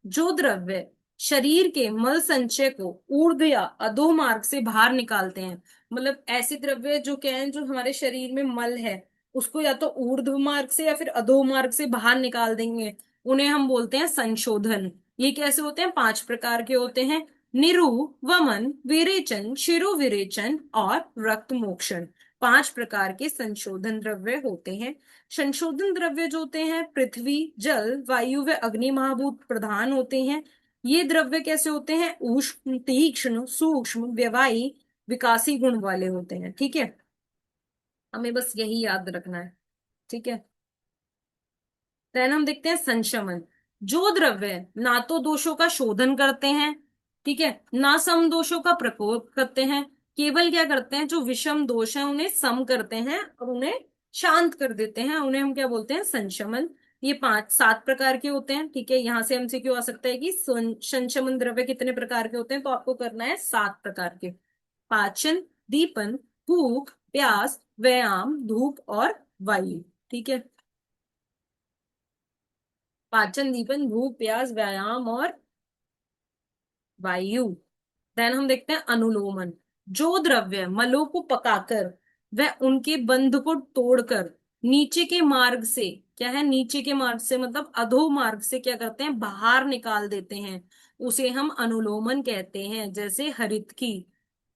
जो द्रव्य शरीर के मल संचय को ऊर्ध्व या अधो मार्ग से बाहर निकालते हैं, मतलब ऐसे द्रव्य जो क्या है? जो हमारे शरीर में मल है उसको या तो ऊर्ध्व मार्ग से या फिर अधो मार्ग से बाहर निकाल देंगे, उन्हें हम बोलते हैं संशोधन। ये कैसे होते हैं? 5 प्रकार के होते हैं। निरु, वमन, विरेचन, शिरो विरेचन और रक्त मोक्षण। 5 प्रकार के संशोधन द्रव्य होते हैं। संशोधन द्रव्य जो होते हैं पृथ्वी, जल, वायु व अग्नि महाभूत प्रधान होते हैं। ये द्रव्य कैसे होते हैं? उष्ण, तीक्ष्ण, सूक्ष्म, व्यवायी, विकासी गुण वाले होते हैं। ठीक है। हमें बस यही याद रखना है। ठीक है। देन हम देखते हैं संशमन। जो द्रव्य ना तो दोषों का शोधन करते हैं, ठीक है, ना सम दोषों का प्रकोप करते हैं, केवल क्या करते हैं? जो विषम दोष है उन्हें सम करते हैं और उन्हें शांत कर देते हैं, उन्हें हम क्या बोलते हैं? संशमन। ये 5-7 प्रकार के होते हैं। ठीक है। यहां से हमसे क्यों आ सकता है कि संशमन द्रव्य कितने प्रकार के होते हैं? तो आपको करना है 7 प्रकार के। पाचन, दीपन, भूख, प्यास, व्यायाम, धूप और वायु। ठीक है। पाचन, दीपन, भूख, प्यास, व्यायाम और वायु। देन हम देखते हैं अनुलोमन। जो द्रव्य मलों को पकाकर वह उनके बंध को तोड़कर नीचे के मार्ग से, क्या है? नीचे के मार्ग से मतलब अधो मार्ग से क्या करते हैं? बाहर निकाल देते हैं, उसे हम अनुलोमन कहते हैं। जैसे हरित की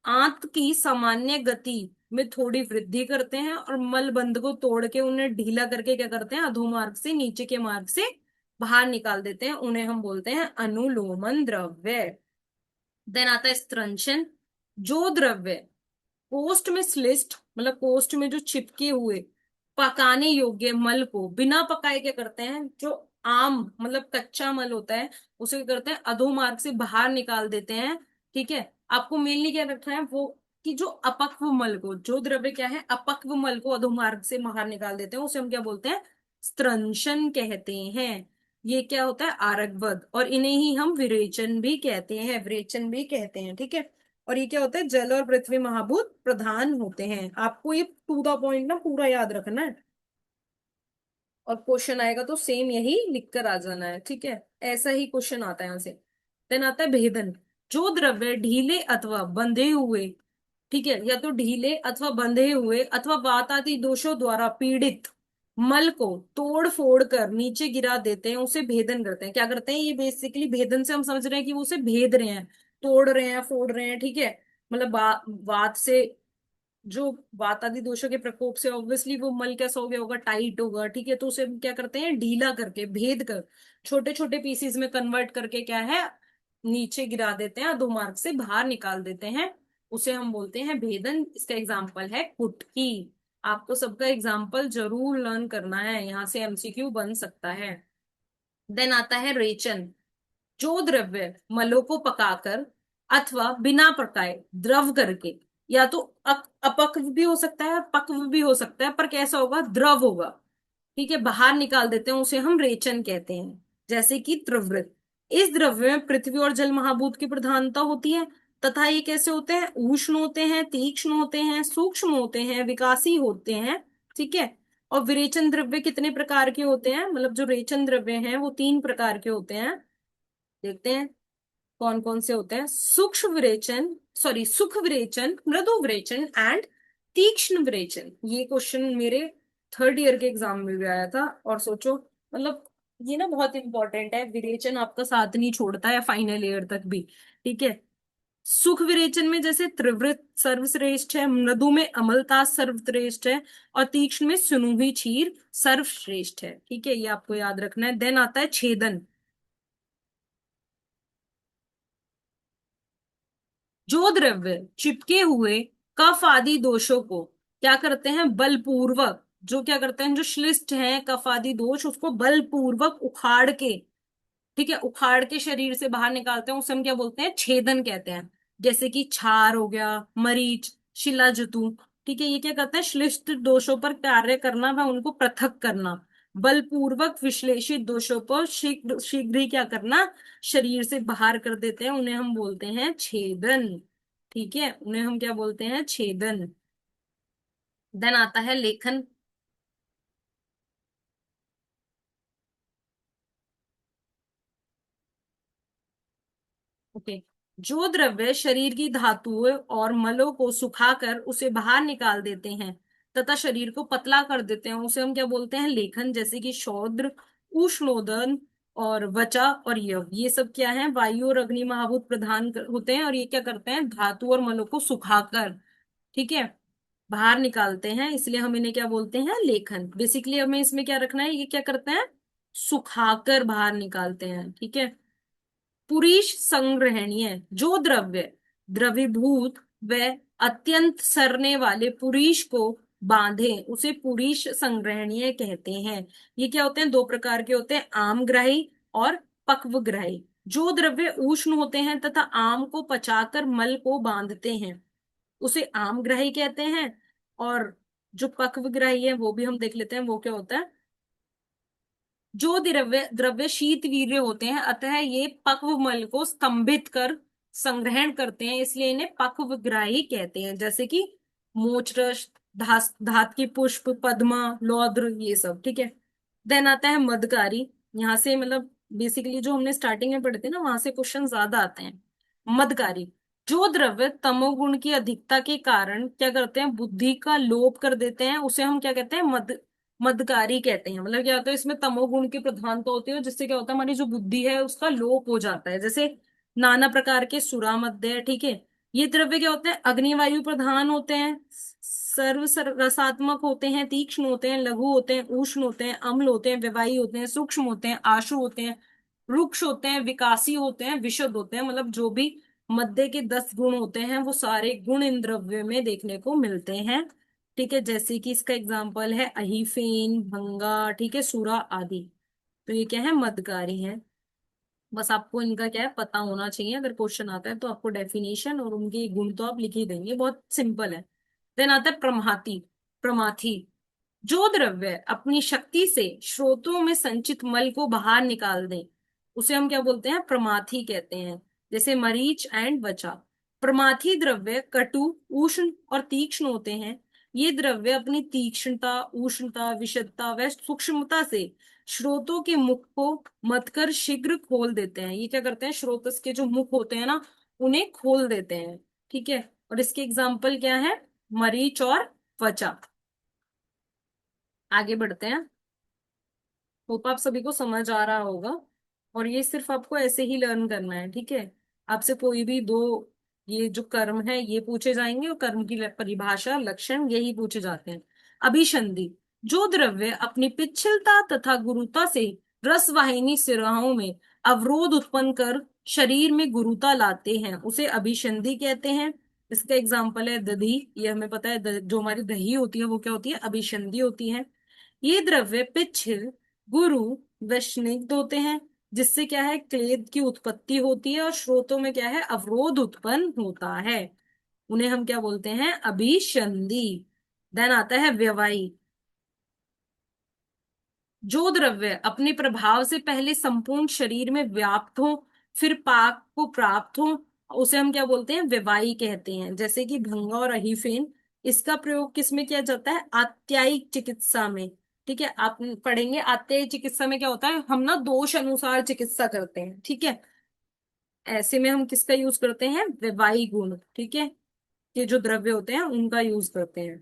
आंत की सामान्य गति में थोड़ी वृद्धि करते हैं और मल बंध को तोड़ के उन्हें ढीला करके क्या करते हैं? अधो मार्ग से नीचे के मार्ग से बाहर निकाल देते हैं, उन्हें हम बोलते हैं अनुलोमन द्रव्य। देन आता है स्त्रंशन। जो द्रव्य कोष्ठ में श्लिष्ट, मतलब कोष्ठ में जो चिपके हुए पकाने योग्य मल को बिना पकाए क्या करते हैं? जो आम मतलब कच्चा मल होता है उसे क्या करते हैं? अधो मार्ग से बाहर निकाल देते हैं। ठीक है। आपको मेनली क्या रखना है? वो कि जो अपक्व मल को, जो द्रव्य क्या है? अपक्व मल को अधो मार्ग से बाहर निकाल देते हैं, उसे हम क्या बोलते हैं? स्त्रंशन कहते हैं। ये क्या होता है, आरकबद, और इन्हें ही हम विरेचन भी कहते हैं, विरेचन भी कहते हैं, ठीक है। और ये क्या होता है, जल और पृथ्वी महाभूत प्रधान होते हैं। आपको ये टू द पॉइंट ना पूरा याद रखना है, और क्वेश्चन आएगा तो सेम यही लिख कर आ जाना है, ठीक है। ऐसा ही क्वेश्चन आता है यहाँ से। देन आता है भेदन। जो द्रव्य ढीले अथवा बंधे हुए, ठीक है, या तो ढीले अथवा बंधे हुए अथवा वात आदि दोषों द्वारा पीड़ित मल को तोड़ फोड़ कर नीचे गिरा देते हैं, उसे भेदन करते हैं। क्या करते हैं, ये बेसिकली भेदन से हम समझ रहे हैं कि वो उसे भेद रहे हैं, तोड़ रहे हैं, फोड़ रहे हैं, ठीक है। मतलब वात से, जो वात आदि दोषों के प्रकोप से ऑब्वियसली वो मल कैसा हो गया होगा, टाइट होगा, ठीक है। तो उसे हम क्या करते हैं, ढीला करके, भेद कर, छोटे छोटे पीसीज में कन्वर्ट करके क्या है, नीचे गिरा देते हैं, अधोमार्ग से बाहर निकाल देते हैं, उसे हम बोलते हैं भेदन। इसका एग्जाम्पल है कुटकी। आपको सबका एग्जाम्पल जरूर लर्न करना है, यहाँ से एमसीक्यू बन सकता है। देन आता है रेचन। जो द्रव्य मलों को पकाकर अथवा बिना पकाए द्रव करके, या तो अपक्व भी हो सकता है, पक्व भी हो सकता है, पर कैसा होगा, द्रव होगा, ठीक है, बाहर निकाल देते हैं, उसे हम रेचन कहते हैं। जैसे कि त्रिवृत। इस द्रव्य में पृथ्वी और जल महाभूत की प्रधानता होती है, तथा ये कैसे होते हैं, उष्ण होते हैं, तीक्ष्ण होते हैं, सूक्ष्म होते हैं, विकासी होते हैं, ठीक है। और विरेचन द्रव्य कितने प्रकार के होते हैं, मतलब जो रेचन द्रव्य हैं वो 3 प्रकार के होते हैं। देखते हैं कौन कौन से होते हैं। सूक्ष्म विरेचन, सॉरी, सुख विरेचन, मृदु विरेचन एंड तीक्ष्ण विरेचन। ये क्वेश्चन मेरे थर्ड ईयर के एग्जाम में भी आया था, और सोचो, मतलब ये ना बहुत इंपॉर्टेंट है, विरेचन आपका साथ नहीं छोड़ता है फाइनल ईयर तक भी, ठीक है। सुख विरेचन में जैसे त्रिवृत सर्वश्रेष्ठ है, मृदु में अमलतास सर्वश्रेष्ठ है, और तीक्ष्ण में सुनुही क्षीर सर्वश्रेष्ठ है, ठीक है। ये आपको याद रखना है। देन आता है छेदन। जो द्रव्य चिपके हुए कफ आदि दोषों को क्या करते हैं, बलपूर्वक, जो क्या करते हैं, जो श्लिष्ट हैं कफ आदि दोष, उसको बलपूर्वक उखाड़ के, ठीक है, उखाड़ के शरीर से बाहर निकालते हैं, उसे हम क्या बोलते हैं, छेदन कहते हैं। जैसे कि क्षार हो गया, मरीच, शिलाजतु, ठीक है। ये क्या करते हैं, श्लिष्ट दोषों पर कार्य करना व उनको पृथक करना, बलपूर्वक विश्लेषित दोषों को शीघ्र शीघ्र ही क्या करना, शरीर से बाहर कर देते हैं, उन्हें हम बोलते हैं छेदन, ठीक है। उन्हें हम क्या बोलते हैं, छेदन। देन आता है लेखन। ओके। जो द्रव्य शरीर की धातुओं और मलों को सुखाकर उसे बाहर निकाल देते हैं तथा शरीर को पतला कर देते हैं, उसे हम क्या बोलते हैं, लेखन। जैसे कि शौद्र, उष्णोदन और वचा और यव, ये सब क्या है, वायु और अग्नि महाभूत प्रधान होते हैं, और ये क्या करते हैं, धातु और मलों को सुखाकर, ठीक है, बाहर निकालते हैं, इसलिए हम इन्हें क्या बोलते हैं, लेखन। बेसिकली हमें इसमें क्या रखना है, ये क्या करते हैं, सुखाकर बाहर निकालते हैं, ठीक है। पुरीश संग्रहणीय। जो द्रव्य द्रवीभूत व अत्यंत सरने वाले पुरीश को बांधे, उसे पुरीश संग्रहणीय कहते हैं। ये क्या होते हैं, 2 प्रकार के होते हैं, आमग्राही और पक्वग्राही। जो द्रव्य उष्ण होते हैं तथा आम को पचाकर मल को बांधते हैं, उसे आमग्राही कहते हैं। और जो पक्वग्राही है वो भी हम देख लेते हैं, वो क्या होता है। जो द्रव्य द्रव्य शीत वीर्य होते हैं, अतः ये पक्व मल को स्तंभित कर संग्रहण करते हैं, इसलिए इन्हें पक्वग्राही कहते हैं। जैसे कि मोचरस, धात की पुष्प, पद्मा, लौद्र, ये सब, ठीक है। देन आता है मदकारी। यहाँ से मतलब बेसिकली जो हमने स्टार्टिंग में पढ़े थे ना, वहां से क्वेश्चन ज्यादा आते हैं। मदकारी। जो द्रव्य तमोगुण की अधिकता के कारण क्या करते हैं, बुद्धि का लोप कर देते हैं, उसे हम क्या कहते हैं, मदकारी कहते हैं। मतलब क्या होता है, इसमें तमोगुण की प्रधानता होती है, जिससे क्या होता है, हमारी जो बुद्धि है उसका लोप हो जाता है। जैसे नाना प्रकार के सुरा मध्य, ठीक है। ये द्रव्य क्या होते हैं, अग्निवायु प्रधान होते हैं, रसात्मक होते हैं, तीक्ष्ण होते हैं, लघु होते हैं, उष्ण होते हैं, अम्ल होते हैं, व्यवाही होते हैं, सूक्ष्म होते हैं, आशु होते हैं, रुक्ष होते हैं, विकासी होते हैं, विशद होते हैं। मतलब जो भी मध्य के 10 गुण होते हैं वो सारे गुण इन द्रव्य में देखने को मिलते हैं, ठीक है। जैसे कि इसका एग्जाम्पल है अहिफेन, भंगा, ठीक है, सूरा आदि। तो ये क्या है, मदकारी है। बस आपको इनका क्या है, पता होना चाहिए, अगर क्वेश्चन आता है तो आपको डेफिनेशन और उनके गुण तो आप लिख ही देंगे, बहुत सिंपल है। देन आता है प्रमाथी। प्रमाथी। जो द्रव्य अपनी शक्ति से स्रोतों में संचित मल को बाहर निकाल दें उसे हम क्या बोलते हैं, प्रमाथी कहते हैं। जैसे मरीच एंड वचा। प्रमाथी द्रव्य कटु, उष्ण और तीक्ष्ण होते हैं। ये द्रव्य अपनी तीक्ष्णता, उष्णता, विषदता व सूक्ष्मता से स्रोतों के मुख को मथकर शीघ्र खोल देते हैं। ये क्या करते हैं, स्रोतस के जो मुख होते हैं ना, उन्हें खोल देते हैं। ठीक है, और इसके एग्जाम्पल क्या है, मरीच और त्वचा। आगे बढ़ते हैं। होप आप सभी को समझ आ रहा होगा, और ये सिर्फ आपको ऐसे ही लर्न करना है। ठीक है, आपसे कोई भी दो ये जो कर्म है ये पूछे जाएंगे, और कर्म की परिभाषा, लक्षण यही पूछे जाते हैं। अभिसंधि। जो द्रव्य अपनी पिच्छलता तथा गुरुता से रस वाहिनी सिराओं में अवरोध उत्पन्न कर शरीर में गुरुता लाते हैं उसे अभिसंधि कहते हैं। इसका एग्जाम्पल है दधी। ये हमें पता है, जो हमारी दही होती है वो क्या होती है, अभिसंधि होती है। ये द्रव्य पिच्छल, गुरु व स्निग्ध होते हैं, जिससे क्या है, क्लेद की उत्पत्ति होती है और स्रोतों में क्या है, अवरोध उत्पन्न होता है। उन्हें हम क्या बोलते हैं, अभिसंधि। देन आता है व्यवाई। जो द्रव्य अपने प्रभाव से पहले संपूर्ण शरीर में व्याप्त हो फिर पाक को प्राप्त हो उसे हम क्या बोलते हैं, व्यवाई कहते हैं। जैसे कि भंगा और अहिफेन, इसका प्रयोग किस में किया जाता है, आत्यायिक चिकित्सा में। ठीक है, आप पढ़ेंगे आत्यायिक चिकित्सा में क्या होता है, हम ना दोष अनुसार चिकित्सा करते हैं। ठीक है, ऐसे में हम किसका यूज करते हैं, व्यवाई गुण। ठीक है, ये जो द्रव्य होते हैं उनका यूज करते हैं।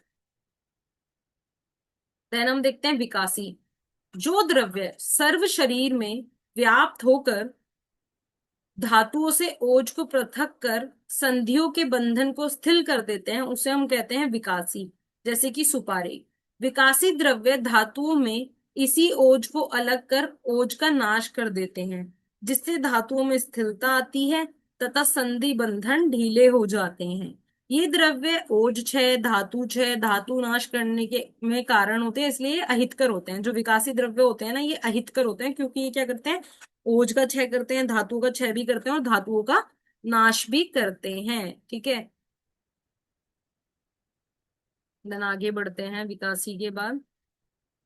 देन हम देखते हैं विकासी। जो द्रव्य सर्व शरीर में व्याप्त होकर धातुओं से ओज को पृथक कर संधियों के बंधन को स्थिर कर देते हैं उसे हम कहते हैं विकासी। जैसे कि सुपारी। विकासी द्रव्य धातुओं में इसी ओज को अलग कर ओज का नाश कर देते हैं, जिससे धातुओं में स्थिरता आती है तथा संधि बंधन ढीले हो जाते हैं। ये द्रव्य ओज क्षय, धातु क्षय, धातु नाश करने के में कारण होते हैं, इसलिए ये अहितकर होते हैं। जो विकासी द्रव्य होते हैं ना, ये अहितकर होते हैं, क्योंकि ये क्या करते हैं, ओज का क्षय करते हैं, धातु का क्षय भी करते हैं और धातुओं का नाश भी करते हैं। ठीक है, देन आगे बढ़ते हैं विकासी के बाद।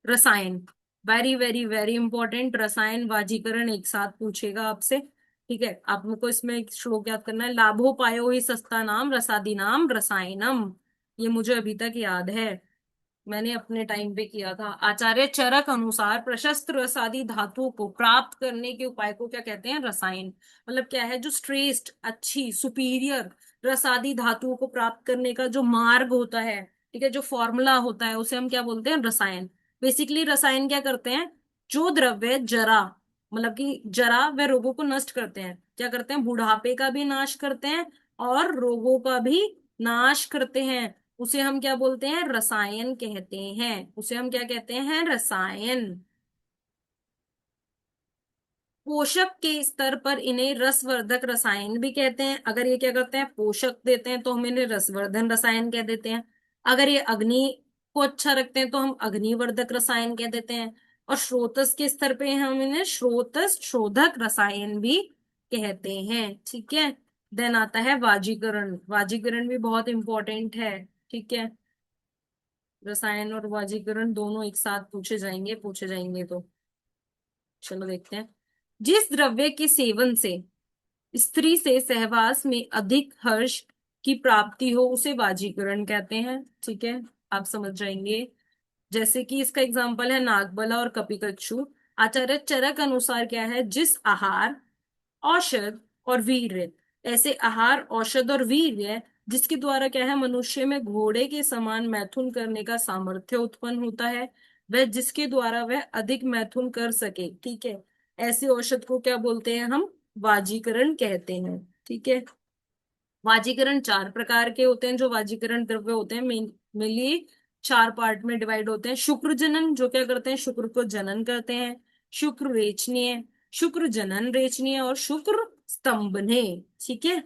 रसायन। Very very very important. रसायन वाजीकरण एक साथ पूछेगा आपसे। ठीक है, आपको इसमें एक श्लोक याद करना है, लाभोपायो ही सस्ता नाम रसादी नाम रसायनम। ये मुझे अभी तक याद है, मैंने अपने टाइम पे किया था। आचार्य चरक अनुसार प्रशस्त रसादी धातुओं को प्राप्त करने के उपाय को क्या कहते हैं, रसायन। मतलब क्या है, जो श्रेष्ठ, अच्छी, सुपीरियर रसादी धातुओं को प्राप्त करने का जो मार्ग होता है, ठीक है, जो फॉर्मूला होता है, उसे हम क्या बोलते हैं, रसायन। बेसिकली रसायन क्या करते हैं, जो द्रव्य जरा, मतलब कि जरा व रोगों को नष्ट करते हैं, क्या करते हैं, बुढ़ापे का भी नाश करते हैं और रोगों का भी नाश करते हैं, उसे हम क्या बोलते हैं, रसायन कहते हैं। उसे हम क्या कहते हैं, रसायन। पोषक के स्तर पर इन्हें रसवर्धक रसायन भी कहते हैं। अगर ये क्या करते हैं, पोषक देते हैं, तो हम इन्हें रसवर्धन रसायन कह देते हैं। अगर ये अग्नि को अच्छा रखते हैं तो हम अग्निवर्धक रसायन कह देते हैं। और स्रोतस के स्तर पे हम इन्हें स्रोतस शोधक रसायन भी कहते हैं। ठीक है, देन आता है वाजीकरण। वाजीकरण भी बहुत इंपॉर्टेंट है। ठीक है, रसायन और वाजीकरण दोनों एक साथ पूछे जाएंगे तो चलो देखते हैं। जिस द्रव्य के सेवन से स्त्री से सहवास में अधिक हर्ष की प्राप्ति हो उसे वाजीकरण कहते हैं। ठीक है, आप समझ जाएंगे। जैसे कि इसका एग्जाम्पल है नागबला और कपिकच्छु। आचार्य चरक अनुसार क्या है, जिस आहार, औषध और वीर्य, ऐसे आहार, औषध और वीर्य जिसके द्वारा क्या है, मनुष्य में घोड़े के समान मैथुन करने का सामर्थ्य उत्पन्न होता है, वह जिसके द्वारा वह अधिक मैथुन कर सके। ठीक है, ऐसी औषध को क्या बोलते हैं, हम वाजीकरण कहते हैं। ठीक है, वाजीकरण चार प्रकार के होते हैं। जो वाजीकरण द्रव्य होते हैं मेनली चार पार्ट में डिवाइड होते हैं। शुक्र जनन, जो क्या करते हैं, शुक्र को जनन करते हैं। शुक्र रेचनीय, शुक्र जनन रेचनीय और शुक्र स्तंभने। ठीक है,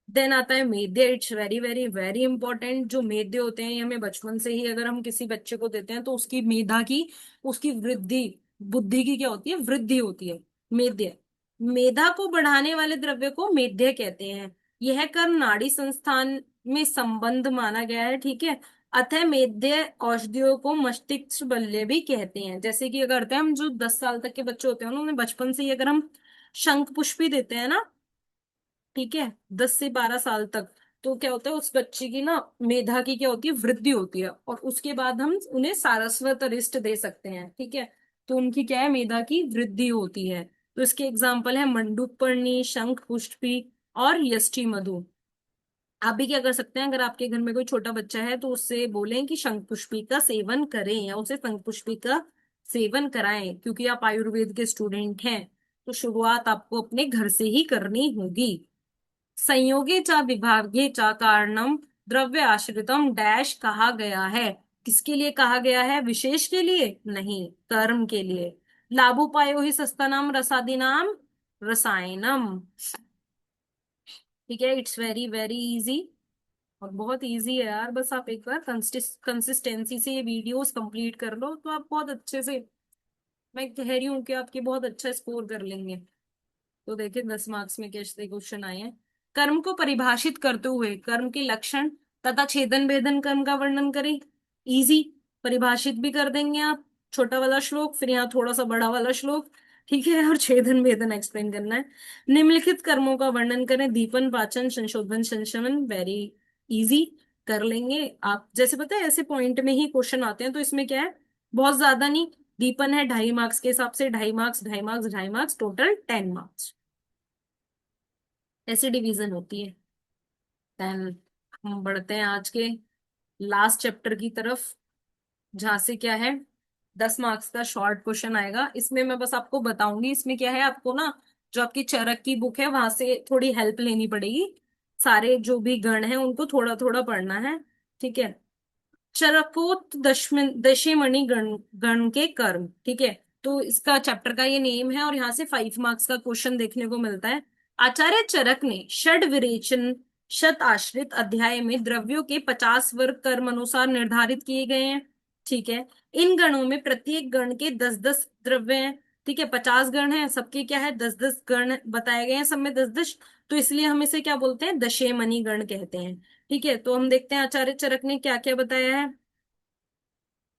देन आता है मेद्य। It's very very very important. जो मेद्य होते हैं ये हमें बचपन से ही अगर हम किसी बच्चे को देते हैं तो उसकी मेधा की, उसकी वृद्धि, बुद्धि की क्या होती है, वृद्धि होती है। मेद्य, मेधा को बढ़ाने वाले द्रव्य को मेद्य कहते हैं। यह कर्म नाड़ी संस्थान में संबंध माना गया है। ठीक है, अतः मेद्य औषधियों को मस्तिष्क बल्य भी कहते हैं। जैसे कि अगर करते हैं हम, जो 10 साल तक के बच्चे होते हैं ना, उन्हें बचपन से ही अगर हम शंख पुष्पी देते हैं ना, ठीक है, 10 से 12 साल तक, तो क्या होता है उस बच्चे की ना मेधा की क्या होती है, वृद्धि होती है, और उसके बाद हम उन्हें सारस्वत अरिष्ट दे सकते हैं, ठीक है। तो उनकी क्या है, मेधा की वृद्धि होती है। तो इसके एग्जाम्पल है मंडूकपर्णी, शंख पुष्पी और यष्टि मधु। आप भी क्या कर सकते हैं, अगर आपके घर में कोई छोटा बच्चा है तो उससे बोलें कि शंख पुष्पी का सेवन करें, या उसे शंख पुष्पी का सेवन कराएं, क्योंकि आप आयुर्वेद के स्टूडेंट हैं। तो शुरुआत आपको अपने घर से ही करनी होगी। संयोगे च विभागे च कारणम द्रव्य आश्रितम डैश कहा गया है। किसके लिए कहा गया है, विशेष के लिए नहीं, कर्म के लिए। लाभोपायो ही सस्ता रसादीनाम रसायनम। ठीक है, इट्स वेरी वेरी इजी, और बहुत इजी है यार। बस आप एक बार कंसिस्टेंसी से ये वीडियोस कंप्लीट कर लो तो आप बहुत अच्छे से, मैं कह रही हूँ कि आपके बहुत अच्छा स्कोर कर लेंगे। तो देखिए 10 मार्क्स में कैसे क्वेश्चन आए हैं। कर्म को परिभाषित करते हुए कर्म के लक्षण तथा छेदन भेदन कर्म का वर्णन करें। इजी, परिभाषित भी कर देंगे आप, छोटा वाला श्लोक, फिर यहाँ थोड़ा सा बड़ा वाला श्लोक, ठीक है, और छेदन भेदन एक्सप्लेन करना है। निम्नलिखित कर्मों का वर्णन करें। दीपन, पाचन, संशोधन, संशमन, वेरी इजी, कर लेंगे आप। जैसे पता है ऐसे पॉइंट में ही क्वेश्चन आते हैं, तो इसमें क्या है, बहुत ज्यादा नहीं। दीपन है 2.5 मार्क्स के हिसाब से, 2.5 marks, 2.5 marks, 2.5 marks, total 10 marks, ऐसी डिवीजन होती है। देन हम बढ़ते हैं आज के लास्ट चैप्टर की तरफ, जहां से क्या है, 10 मार्क्स का शॉर्ट क्वेश्चन आएगा। इसमें मैं बस आपको बताऊंगी, इसमें क्या है, आपको ना जो आपकी चरक की बुक है वहां से थोड़ी हेल्प लेनी पड़ेगी। सारे जो भी गण हैं उनको थोड़ा थोड़ा पढ़ना है, ठीक है। चरकोत दशमणि गण गण के कर्म, ठीक है। तो इसका चैप्टर का ये नेम है, और यहाँ से 5 मार्क्स का क्वेश्चन देखने को मिलता है। आचार्य चरक ने षड विरेचन शत आश्रित अध्याय में द्रव्यों के 50 वर्ग कर्म अनुसार निर्धारित किए गए हैं, ठीक है। इन गणों में प्रत्येक गण के 10-10 द्रव्य हैं, ठीक है। 50 गण हैं, सबके क्या है, 10-10 गण बताए गए हैं, सब में 10-10। तो इसलिए हम इसे क्या बोलते हैं, दशेमणि गण कहते हैं, ठीक है। तो हम देखते हैं आचार्य चरक ने क्या क्या बताया है।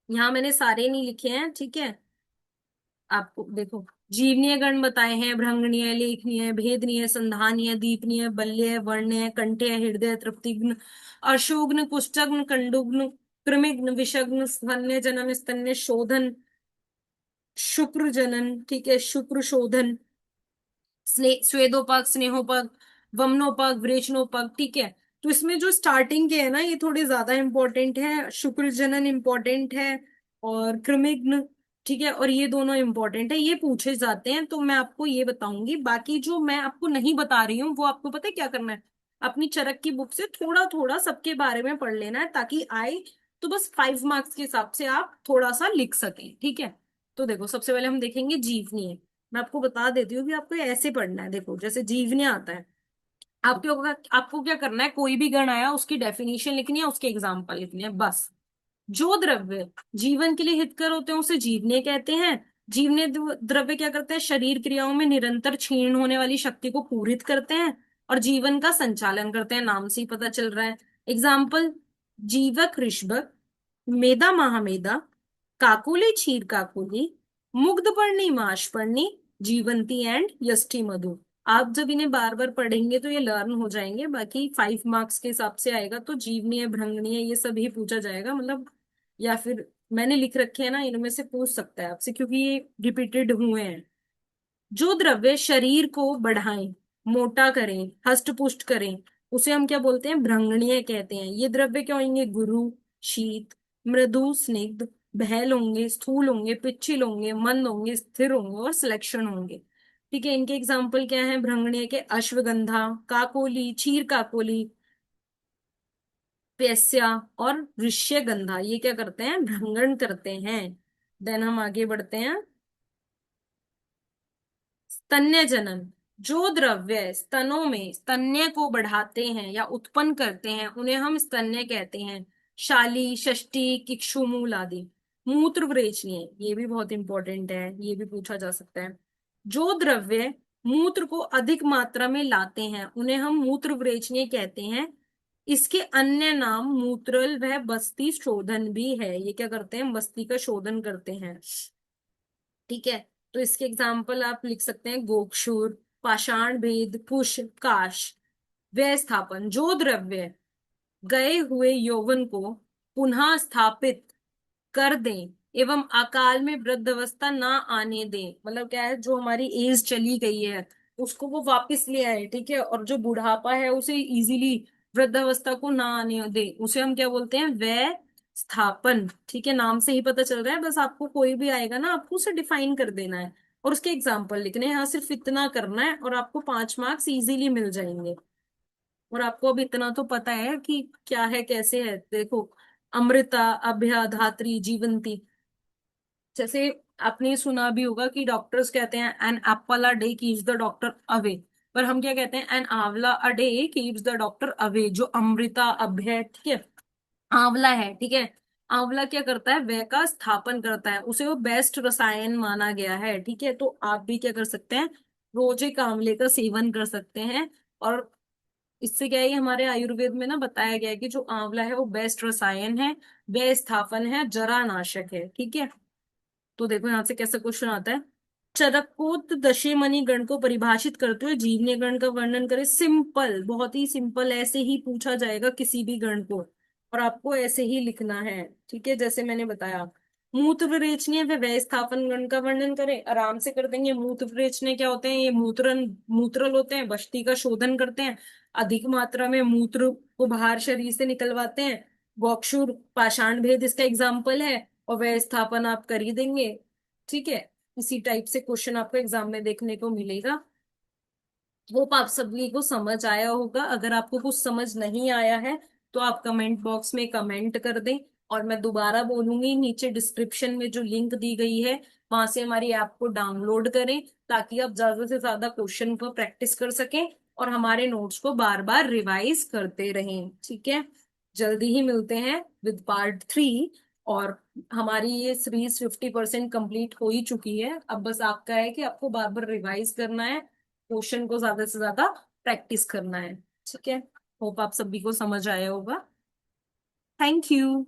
यहाँ मैंने सारे नहीं लिखे हैं, ठीक है। आपको देखो, जीवनीय गण बताए हैं, भ्रंगनीय, लेखनीय, भेदनीय, संधानीय, दीपनीय, बल्य, वर्ण्य, कंठ्य, हृदय, तृप्तिघ्न, अशोघ्न, कुष्ठघ्न, कंडुघ्न, कृमिघ्न, विषघ्न, स्तन्य जनन, स्तन्य शोधन, शुक्र जनन, ठीक है, शुक्र शोधन, स्वेदोपक, स्नेहोपक, वमनोपक, विरेचनोपक, ठीक है। तो इसमें जो स्टार्टिंग के है ना, ये थोड़े ज्यादा इंपॉर्टेंट है। शुक्र जनन इंपॉर्टेंट है, और कृमिघ्न, ठीक है, और ये दोनों इंपॉर्टेंट है, ये पूछे जाते हैं। तो मैं आपको ये बताऊंगी, बाकी जो मैं आपको नहीं बता रही हूँ वो आपको पता है क्या करना है, अपनी चरक की बुक से थोड़ा थोड़ा सबके बारे में पढ़ लेना है, ताकि आए तो बस 5 मार्क्स के हिसाब से आप थोड़ा सा लिख सकें, ठीक है। तो देखो सबसे पहले हम देखेंगे जीवनी। मैं आपको बता देती हूँ कि आपको ये ऐसे पढ़ना है। देखो जैसे जीवनी आता है, आपको क्या करना है, कोई भी गण आया उसकी डेफिनेशन लिखनी है, उसके एग्जाम्पल लिखनी है, बस। जो द्रव्य जीवन के लिए हितकर होते हैं उसे जीवनीय कहते हैं। जीवनीय द्रव्य क्या करते हैं, शरीर क्रियाओं में निरंतर क्षीण होने वाली शक्ति को पूरित करते हैं और जीवन का संचालन करते हैं, नाम से ही पता चल रहा है। एग्जाम्पल, जीवक ऋषभक, मेधा महामेधा, काकोली क्षीर काकोली, मुग्धपर्णी माशपर्णी, जीवंती एंड यष्टि मधु। आप जब इन्हें बार बार पढ़ेंगे तो ये लर्न हो जाएंगे। बाकी 5 मार्क्स के हिसाब से आएगा तो जीवनीय, भ्रंगनीय, ये सब ही पूछा जाएगा, मतलब, या फिर मैंने लिख रखे हैं ना, इनमें से पूछ सकता है आपसे, क्योंकि ये रिपीटेड हुए हैं। जो द्रव्य शरीर को बढ़ाएं, मोटा करें, हष्ट पुष्ट करें, उसे हम क्या बोलते हैं, भ्रंगणीय कहते हैं। ये द्रव्य क्या होंगे, गुरु, शीत, मृदु, स्निग्ध, बहल होंगे, स्थूल होंगे, पिच्छिल होंगे, मंद होंगे, स्थिर होंगे और सुलक्षण होंगे, ठीक है। इनके एग्जाम्पल क्या है, भ्रंगणीय के अश्वगंधा, काकोली, क्षीर काकोली, पेस्या और ऋष्यगंधा, ये क्या करते हैं, भ्रंगण करते हैं। देन हम आगे बढ़ते हैं। स्तन्य जनन, जो द्रव्य स्तनों में स्तन्य को बढ़ाते हैं या उत्पन्न करते हैं उन्हें हम स्तन्य कहते हैं। शाली, षष्ठी, किक्षुमूल आदि। मूत्र विरेचनीय, ये भी बहुत इंपॉर्टेंट है, ये भी पूछा जा सकता है। जो द्रव्य मूत्र को अधिक मात्रा में लाते हैं उन्हें हम मूत्र विरेचनीय कहते हैं। इसके अन्य नाम मूत्रल व बस्ती शोधन भी है। ये क्या करते हैं, बस्ती का शोधन करते हैं। ठीक है, तो इसके एग्जाम्पल आप लिख सकते हैं गोक्षुर, पाषाण भेद, कुश, काश। व्यय स्थापन, जो द्रव्य गए हुए यौवन को पुनः स्थापित कर दें एवं अकाल में वृद्धावस्था ना आने दें। मतलब क्या है, जो हमारी एज चली गई है उसको वो वापस ले आए, ठीक है, और जो बुढ़ापा है उसे इजीली वृद्धावस्था को ना आने दे, उसे हम क्या बोलते हैं, व्यय स्थापन। ठीक है, नाम से ही पता चल रहा है, बस आपको कोई भी आएगा ना आपको उसे डिफाइन कर देना है और उसके एग्जाम्पल लिखने हैं। हाँ, सिर्फ इतना करना है और आपको 5 मार्क्स इजीली मिल जाएंगे। और आपको अब इतना तो पता है कि क्या है कैसे है, देखो। अमृता, अभया, धात्री, जीवंती। जैसे आपने सुना भी होगा कि डॉक्टर्स कहते हैं an apple a day keeps the doctor away, पर हम क्या कहते हैं, an amla a day keeps the doctor away. जो अमृता, अभय, ठीक है, आंवला है, ठीक है, आंवला क्या करता है, वह का स्थापन करता है, उसे वो बेस्ट रसायन माना गया है। ठीक है, तो आप भी क्या कर सकते हैं, रोज एक आंवले का सेवन कर सकते हैं। और इससे क्या है, ये हमारे आयुर्वेद में ना बताया गया है कि जो आंवला है वो बेस्ट रसायन है, वह स्थापन है, जरा नाशक है। ठीक है, तो देखो यहाँ से कैसा क्वेश्चन आता है। चरकोत दशेमणि गण को परिभाषित करते हुए जीवनीय गण का वर्णन करे। सिंपल, बहुत ही सिंपल, ऐसे ही पूछा जाएगा किसी भी गण को और आपको ऐसे ही लिखना है। ठीक है, जैसे मैंने बताया, मूत्र विरेचनीय व व्यय स्थापन गण का वर्णन करें, आराम से कर देंगे। मूत्र विरेचनीय क्या होते हैं, ये मूत्रल होते हैं, बस्ती का शोधन करते हैं, अधिक मात्रा में मूत्र को बाहर शरीर से निकलवाते हैं। गोक्षुर, पाषाण भेद इसका एग्जाम्पल है, और व्यय स्थापन आप कर ही देंगे। ठीक है, इसी टाइप से क्वेश्चन आपको एग्जाम में देखने को मिलेगा। होप आप सभी को समझ आया होगा। अगर आपको कुछ समझ नहीं आया है तो आप कमेंट बॉक्स में कमेंट कर दें, और मैं दोबारा बोलूंगी, नीचे डिस्क्रिप्शन में जो लिंक दी गई है वहां से हमारी ऐप को डाउनलोड करें, ताकि आप ज्यादा से ज्यादा क्वेश्चन को प्रैक्टिस कर सकें और हमारे नोट्स को बार बार रिवाइज करते रहें। ठीक है, जल्दी ही मिलते हैं विद पार्ट 3। और हमारी ये सीरीज 50% कंप्लीट हो ही चुकी है, अब बस आपका है कि आपको बार बार रिवाइज करना है, क्वेश्चन को ज्यादा से ज्यादा प्रैक्टिस करना है। ठीक है, होप आप सभी को समझ आया होगा। Thank you.